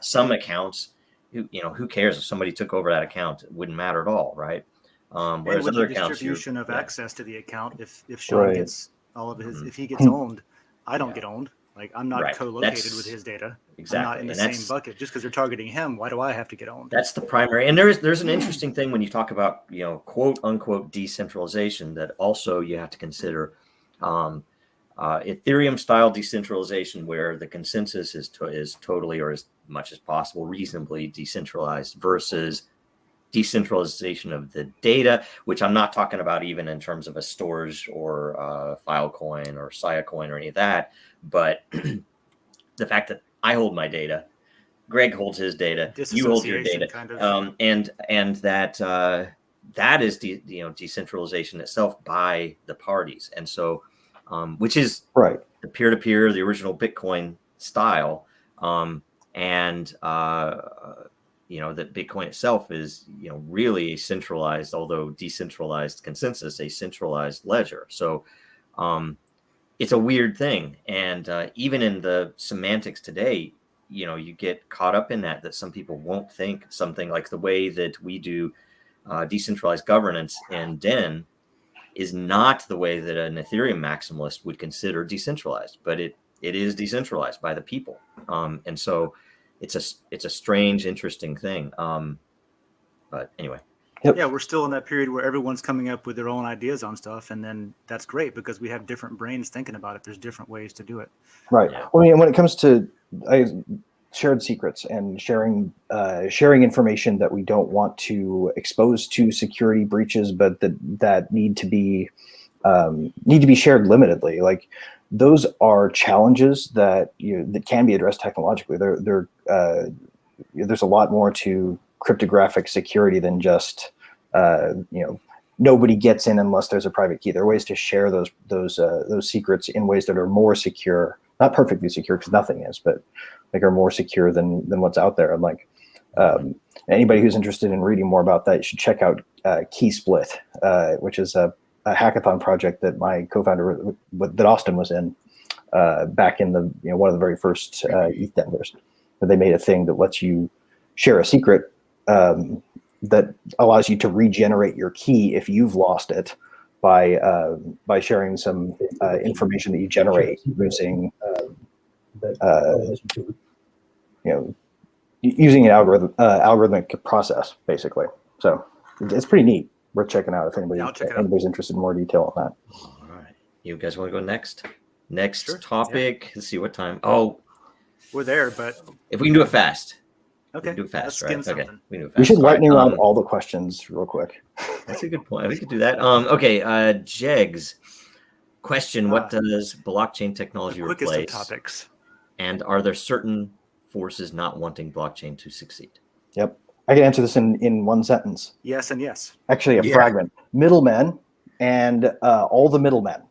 some accounts, who cares if somebody took over that account? It wouldn't matter at all, right? Whereas
with
other
the
accounts,
distribution of access to the account, if Sean
Right.
gets all of his, if he gets owned, I don't get owned. Like I'm not
Right.
co-located with his data.
Exactly.
I'm not in the same bucket. Just because they're targeting him, why do I have to get owned?
That's the primary. And there's an interesting thing when you talk about, quote unquote decentralization, that also you have to consider Ethereum style decentralization, where the consensus is totally, or as much as possible, reasonably decentralized, versus decentralization of the data, which I'm not talking about even in terms of a storage or Filecoin or Siacoin or any of that, but the fact that I hold my data, Greg holds his data, you hold your data,
kind of.
and that is decentralization itself by the parties, and so which is
Right.
the peer-to-peer, the original Bitcoin style, that Bitcoin itself is really a centralized, although decentralized consensus, a centralized ledger. So it's a weird thing, and even in the semantics today, you get caught up in that some people won't think something like the way that we do decentralized governance in DEN is not the way that an Ethereum maximalist would consider decentralized, but it is decentralized by the people, and so it's a strange, interesting thing. But anyway.
Yep.
Yeah, we're still in that period where everyone's coming up with their own ideas on stuff, and then that's great because we have different brains thinking about it. There's different ways to do it.
Right.
Yeah.
Well, I mean, when it comes to shared secrets and sharing information that we don't want to expose to security breaches, but that need to be shared limitedly, like those are challenges that that can be addressed technologically. There's a lot more to cryptographic security than just nobody gets in unless there's a private key. There are ways to share those secrets in ways that are more secure, not perfectly secure because nothing is, but like are more secure than what's out there. And like anybody who's interested in reading more about that, you should check out Key Split, which is a hackathon project that my co-founder, that Austin was in, back in the one of the very first ETH Denvers. They made a thing that lets you share a secret that allows you to regenerate your key if you've lost it by sharing some information that you generate using using an algorithmic process, basically. So it's pretty neat. Worth checking out if anybody's interested in more detail on that.
All right, you guys want to go next?
Sure.
Topic. Yeah. Let's see what time. Oh,
we're there, but
if we can do it fast.
Okay,
we can do it fast, right? Okay, we can do it fast.
We should lightning round all the questions real quick.
That's a good point. We could do that. Okay, Jegs. Question: what does blockchain technology replace?
Quickest of topics.
And are there certain forces not wanting blockchain to succeed?
Yep. I can answer this in one sentence.
Yes and yes.
Actually, a fragment. Middlemen and all the middlemen.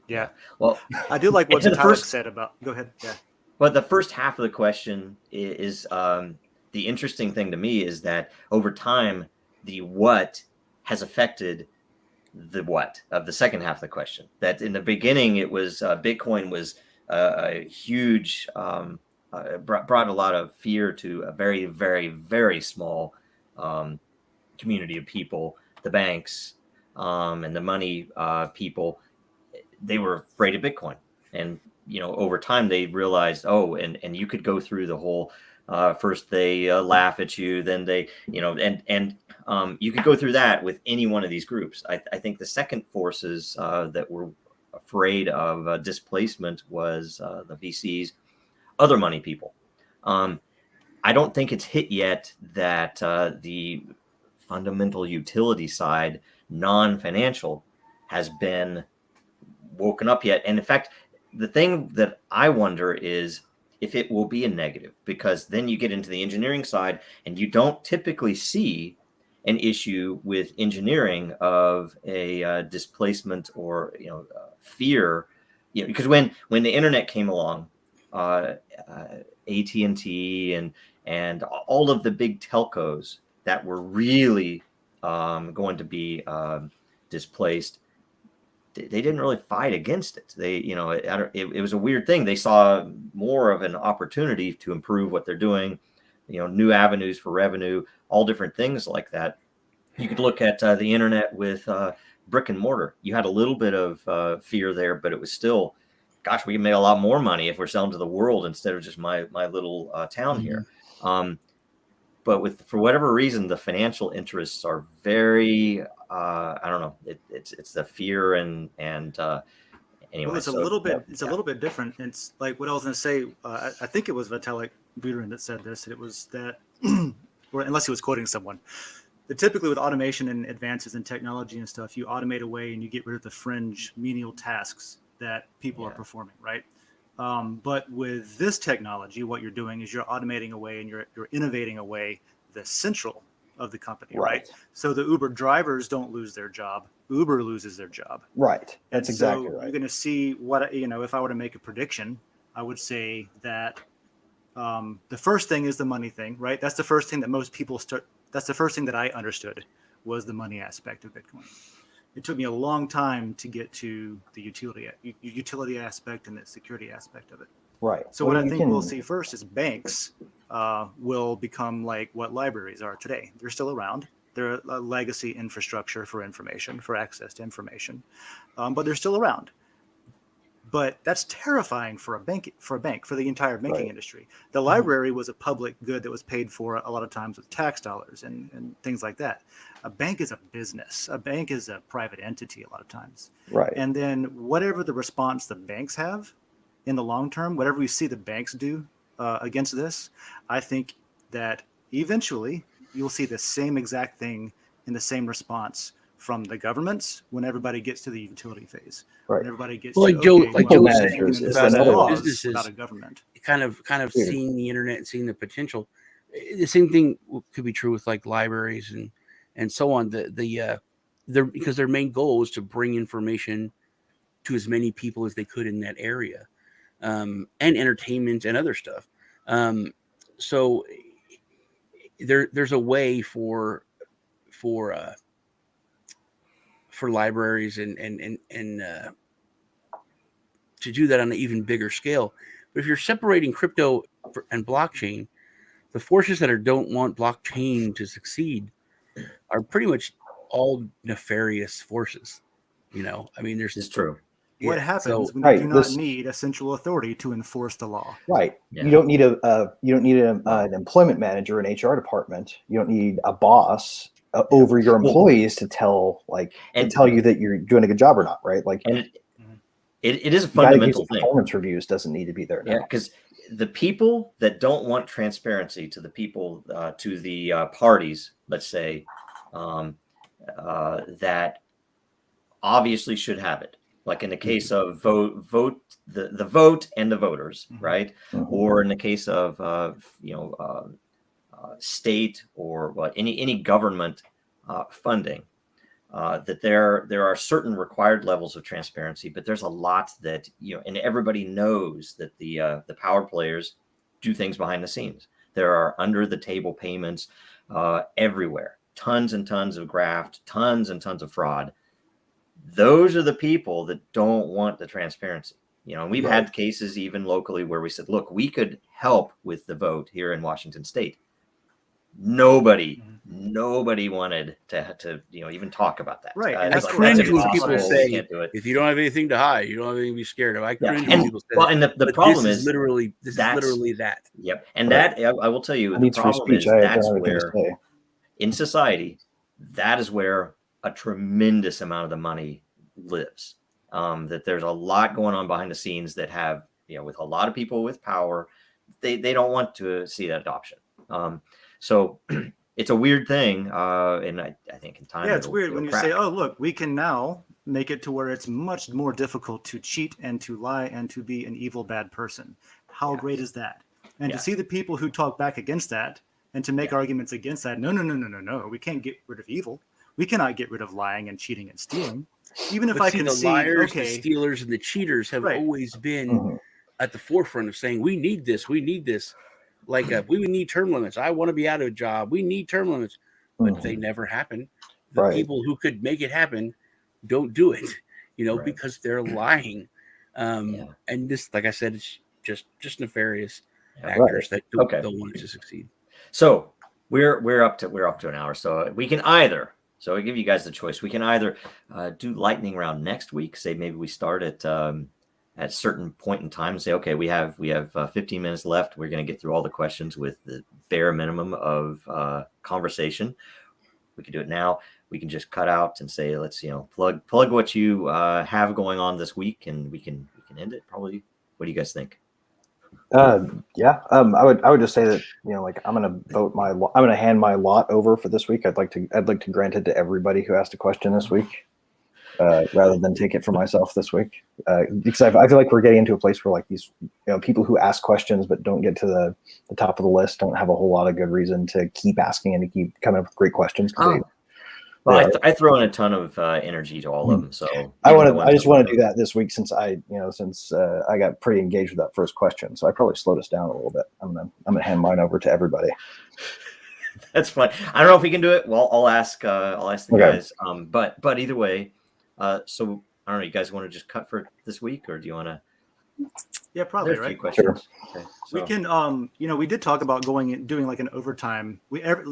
Yeah.
Well,
I do like what Tyler said about. Go ahead. Yeah.
But the first half of the question is the interesting thing to me is that over time, the what has affected the what of the second half of the question. That in the beginning, it was Bitcoin was a huge, brought a lot of fear to a very, very, very small community of people, the banks and the money people. They were afraid of Bitcoin. And over time they realized, and you could go through the whole, first they laugh at you, then they, and you could go through that with any one of these groups. I think the second forces that were afraid of displacement was the VCs, other money people. I don't think it's hit yet that the fundamental utility side, non-financial, has been woken up yet. And in fact, the thing that I wonder is if it will be a negative, because then you get into the engineering side and you don't typically see an issue with engineering of a displacement or fear, because when the internet came along, AT&T and all of the big telcos that were really going to be displaced, they didn't really fight against it. It was a weird thing. They saw more of an opportunity to improve what they're doing, new avenues for revenue, all different things like that. You could look at the internet with brick and mortar. You had a little bit of fear there, but it was still, gosh, we can make a lot more money if we're selling to the world instead of just my little town here. But for whatever reason, the financial interests are very, I don't know. It's the fear and anyway.
Well, it's a little bit different. It's like what I was going to say. I think it was Vitalik Buterin that said this. It was that, or unless he was quoting someone, that typically with automation and advances in technology and stuff, you automate away and you get rid of the fringe menial tasks that people are performing, right? But with this technology, what you're doing is you're automating away and you're innovating away the central of the company, right? So the Uber drivers don't lose their job. Uber loses their job.
Right. That's exactly right.
You're going to see what, if I were to make a prediction, I would say that the first thing is the money thing, right? That's the first thing that most people that's the first thing that I understood was the money aspect of Bitcoin. It took me a long time to get to the utility aspect and the security aspect of it.
Right.
So what I think we'll see first is banks will become like what libraries are today. They're still around. They're a legacy infrastructure for information, for access to information, but they're still around. But that's terrifying for a bank, for the entire banking industry. The library was a public good that was paid for a lot of times with tax dollars and things like that. A bank is a business. A bank is a private entity a lot of times.
Right.
And then whatever the response the banks have in the long term, whatever we see the banks do against this, I think that eventually you'll see the same exact thing in the same response from the governments when everybody gets to the utility phase.
Right.
When everybody gets
Well,
to
like Joe
managers
said,
is
about
another one.
businesses
without a government.
kind of seeing the internet and seeing the potential. The same thing could be true with like libraries and so on. Because their main goal is to bring information to as many people as they could in that area, and entertainment and other stuff. So there's a way for libraries and to do that on an even bigger scale. But if you're separating crypto and blockchain, the forces that don't want blockchain to succeed are pretty much all nefarious forces. I mean,
This is true.
What happens when you do not need a central authority to enforce the law?
Right.
Yeah.
You don't need an employment manager, an HR department. You don't need a boss over your employees to tell you that you're doing a good job or not. Right. Like,
and it is a fundamental thing.
Performance reviews doesn't need to be there now.
Yeah, because the people that don't want transparency to the people, to the parties, let's say, that obviously should have it. Like in the case of the vote and the voters, right? Or in the case of state or any government funding, that there are certain required levels of transparency, but there's a lot that and everybody knows that the power players do things behind the scenes. There are under the table payments everywhere, tons and tons of graft, tons and tons of fraud. Those are the people that don't want the transparency. And we've had cases even locally where we said, look, we could help with the vote here in Washington State. Nobody wanted to even talk about that.
Right.
And I cringe when people say, if you don't have anything to hide, you don't have anything to be scared of. I cringe when people say
and the problem is
literally that.
Yep. And that, I will tell you, the problem is that's where in society, that is where a tremendous amount of the money lives. That there's a lot going on behind the scenes that have, with a lot of people with power, they don't want to see that adoption. So it's a weird thing. And I think in time.
Yeah, it's weird when you say, oh, look, we can now make it to where it's much more difficult to cheat and to lie and to be an evil, bad person. How great is that? And to see the people who talk back against that and to make arguments against that, no, we can't get rid of evil. We cannot get rid of lying and cheating and stealing. Even if I can
the
see,
liars,
okay,
the stealers, and the cheaters have always been
Mm-hmm.
at the forefront of saying, we need this. Like, we would need term limits. I want to be out of a job. We need term limits. But they never happen. The people who could make it happen don't do it, because they're lying. And this, like I said, it's just nefarious actors that don't want it to succeed.
So we're up to an hour. So we can either. So I give you guys the choice. We can either do lightning round next week. Say maybe we start at a certain point in time and say, okay, we have 15 minutes left. We're going to get through all the questions with the bare minimum of conversation. We can do it now. We can just cut out and say, let's plug what you have going on this week, and we can end it. Probably. What do you guys think?
I would just say that I'm gonna hand my lot over for this week. I'd like to grant it to everybody who asked a question this week, rather than take it for myself this week. Because I feel like we're getting into a place where these people who ask questions but don't get to the top of the list don't have a whole lot of good reason to keep asking and to keep coming up with great questions.
I throw in a ton of energy to all of them. So
I just want to do that this week since I got pretty engaged with that first question. So I probably slowed us down a little bit. I'm gonna hand mine over to everybody.
That's fine. I don't know if we can do it. Well, I'll ask the guys. But either way, so I don't know. You guys want to just cut for this week, or do you want to?
Yeah, probably.
There's a few
Right.
questions.
Sure.
Okay, so.
We can, we did talk about doing like an overtime.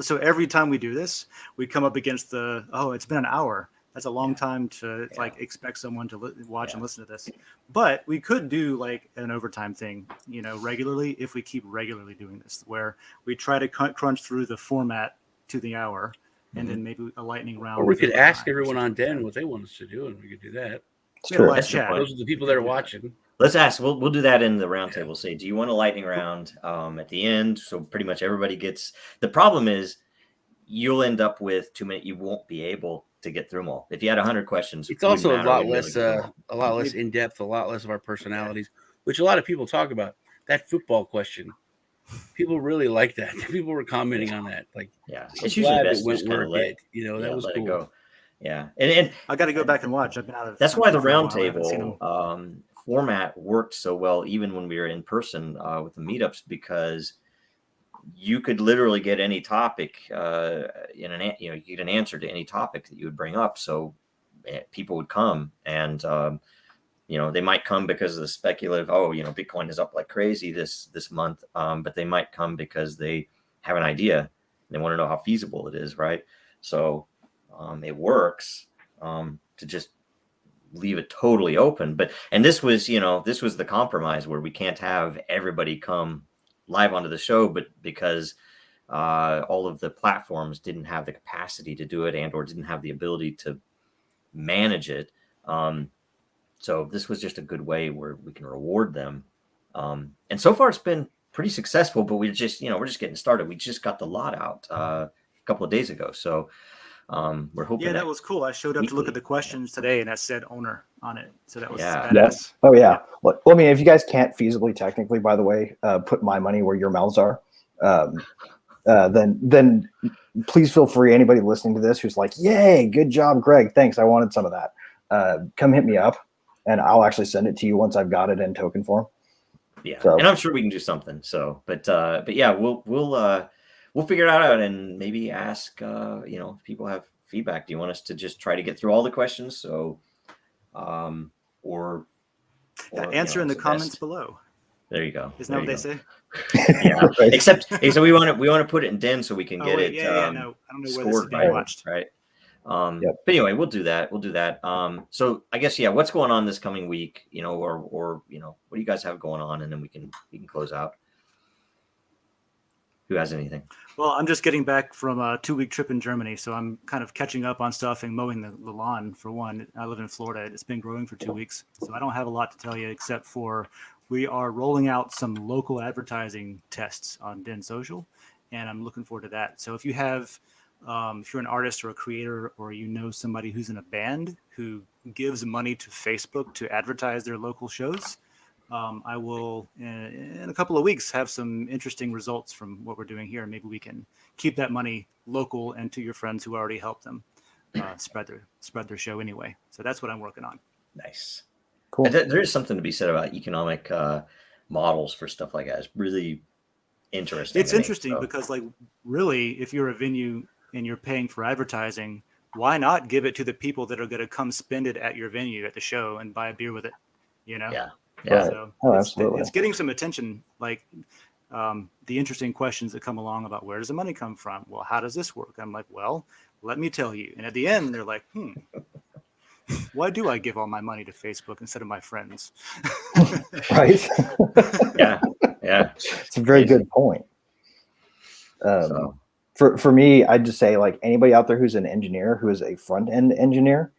So every time we do this, we come up against it's been an hour. That's a long time to expect someone to watch and listen to this. But we could do like an overtime thing, regularly if we keep regularly doing this, where we try to crunch through the format to the hour, and then maybe a lightning round.
Or we could ask everyone on Den what they want us to do, and we could do that.
Live chat.
Those are the people that are watching.
Let's ask. We'll do that in the roundtable. Say, do you want a lightning round at the end? So pretty much everybody gets. The problem is, you'll end up with too many. You won't be able to get through them all. If you had 100 questions,
it's also a lot less in depth, a lot less of our personalities, which a lot of people talk about. That football question, people really like that. People were commenting on that.
It's usually best
it went
just
where
kind of
it did. That was
let
cool.
it go. Yeah, and
I got to go back and watch. I've been out of.
That's why the roundtable format worked so well, even when we were in person with the meetups, because you could literally get any topic you get an answer to any topic that you would bring up. So people would come, and they might come because of the speculative. Bitcoin is up like crazy this month, but they might come because they have an idea. They want to know how feasible it is, right? So it works to just leave it totally open. And this was the compromise where we can't have everybody come live onto the show, but because all of the platforms didn't have the capacity to do it or didn't have the ability to manage it. So this was just a good way where we can reward them. And so far it's been pretty successful, but we're just getting started. We just got the lot out a couple of days ago. So we're hoping.
Yeah, that was cool. I showed up to look at the questions today, and that said owner on it. So that was badass.
Yes. Oh yeah. Well, I mean, if you guys can't feasibly, technically, by the way, put my money where your mouths are, then please feel free. Anybody listening to this who's like, "Yay, good job, Greg. Thanks. I wanted some of that." Come hit me up, and I'll actually send it to you once I've got it in token form.
Yeah, so. And I'm sure we can do something. So, but yeah, we'll figure it out and maybe ask, if people have feedback. Do you want us to just try to get through all the questions? So, or
answer in the comments below.
There you go.
Isn't that what they say?
Yeah. Except, so we want to put it in Den so we can get it.
No, I don't know where this is
being
watched.
Right. But anyway, we'll do that. So I guess, what's going on this coming week, or what do you guys have going on? And then we can close out. Who has anything?
Well, I'm just getting back from a 2-week trip in Germany, so I'm kind of catching up on stuff and mowing the lawn for one. I live in Florida. It's been growing for 2 weeks, so I don't have a lot to tell you except for we are rolling out some local advertising tests on Den Social, and I'm looking forward to that. So if you have, if you're an artist or a creator, or somebody who's in a band who gives money to Facebook to advertise their local shows. I will, in a couple of weeks, have some interesting results from what we're doing here. Maybe we can keep that money local and to your friends who already helped them spread their show anyway. So that's what I'm working on.
Nice.
Cool.
There is something to be said about economic models for stuff like that. It's really interesting.
It's interesting because, like, really, if you're a venue and you're paying for advertising, why not give it to the people that are going to come spend it at your venue at the show and buy a beer with it? You know?
Yeah.
So
absolutely.
it's getting some attention, like the interesting questions that come along about where does the money come from? Well, how does this work? I'm like, well, let me tell you. And at the end, they're like, why do I give all my money to Facebook instead of my friends?
Right.
Yeah.
It's a very good point. For me, I'd just say, like, anybody out there who's an engineer, who is a front end engineer,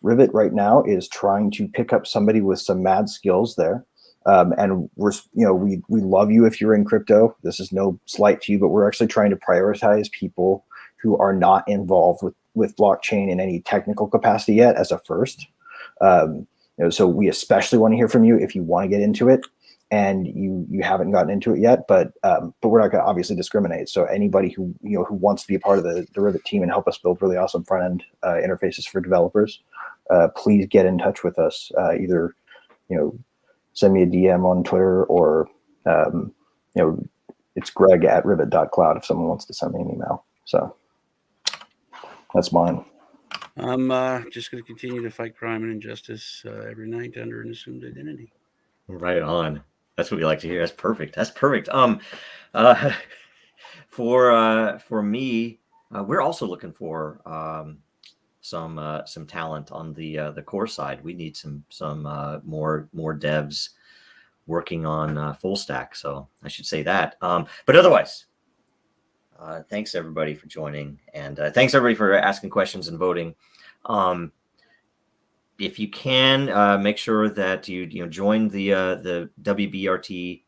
Rivet right now is trying to pick up somebody with some mad skills there. And we love you if you're in crypto. This is no slight to you, but we're actually trying to prioritize people who are not involved with blockchain in any technical capacity yet as a first. So we especially want to hear from you if you want to get into it and you haven't gotten into it yet, but we're not going to obviously discriminate. So anybody who wants to be a part of the Rivet team and help us build really awesome front end interfaces for developers, please get in touch with us. Either send me a DM on Twitter, or it's greg@rivet.cloud if someone wants to send me an email. So that's mine.
I'm just going to continue to fight crime and injustice every night under an assumed identity.
Right on. That's what we like to hear. That's perfect. For me, we're also looking for some talent on the core side. We need some more devs working on full stack. So I should say that. But otherwise, thanks everybody for joining, and thanks everybody for asking questions and voting. If you can, make sure that you join the WBRT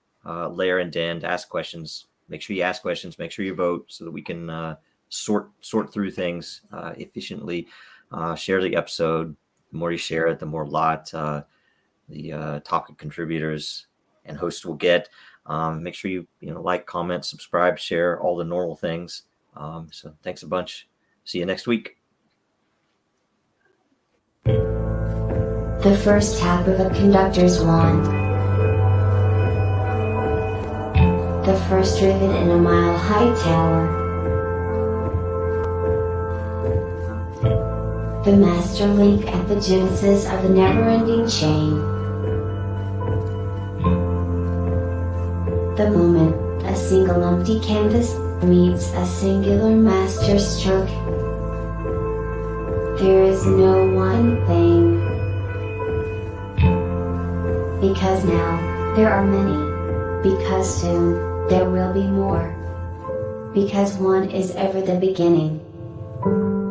layer and den to ask questions. Make sure you ask questions. Make sure you vote so that we can sort through things efficiently. Share the episode. The more you share it, the more the topic contributors and hosts will get. Make sure you like, comment, subscribe, share, all the normal things. So thanks a bunch. See you next week.
The first tap of a conductor's wand. The first rivet in a mile-high tower. The master link at the genesis of the never-ending chain. The moment a single empty canvas meets a singular master stroke. There is no one thing. Because now there are many. Because soon there will be more. Because one is ever the beginning.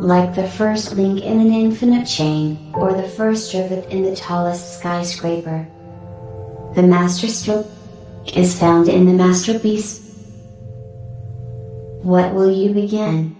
Like the first link in an infinite chain, or the first rivet in the tallest skyscraper. The master stroke is found in the masterpiece. What will you begin?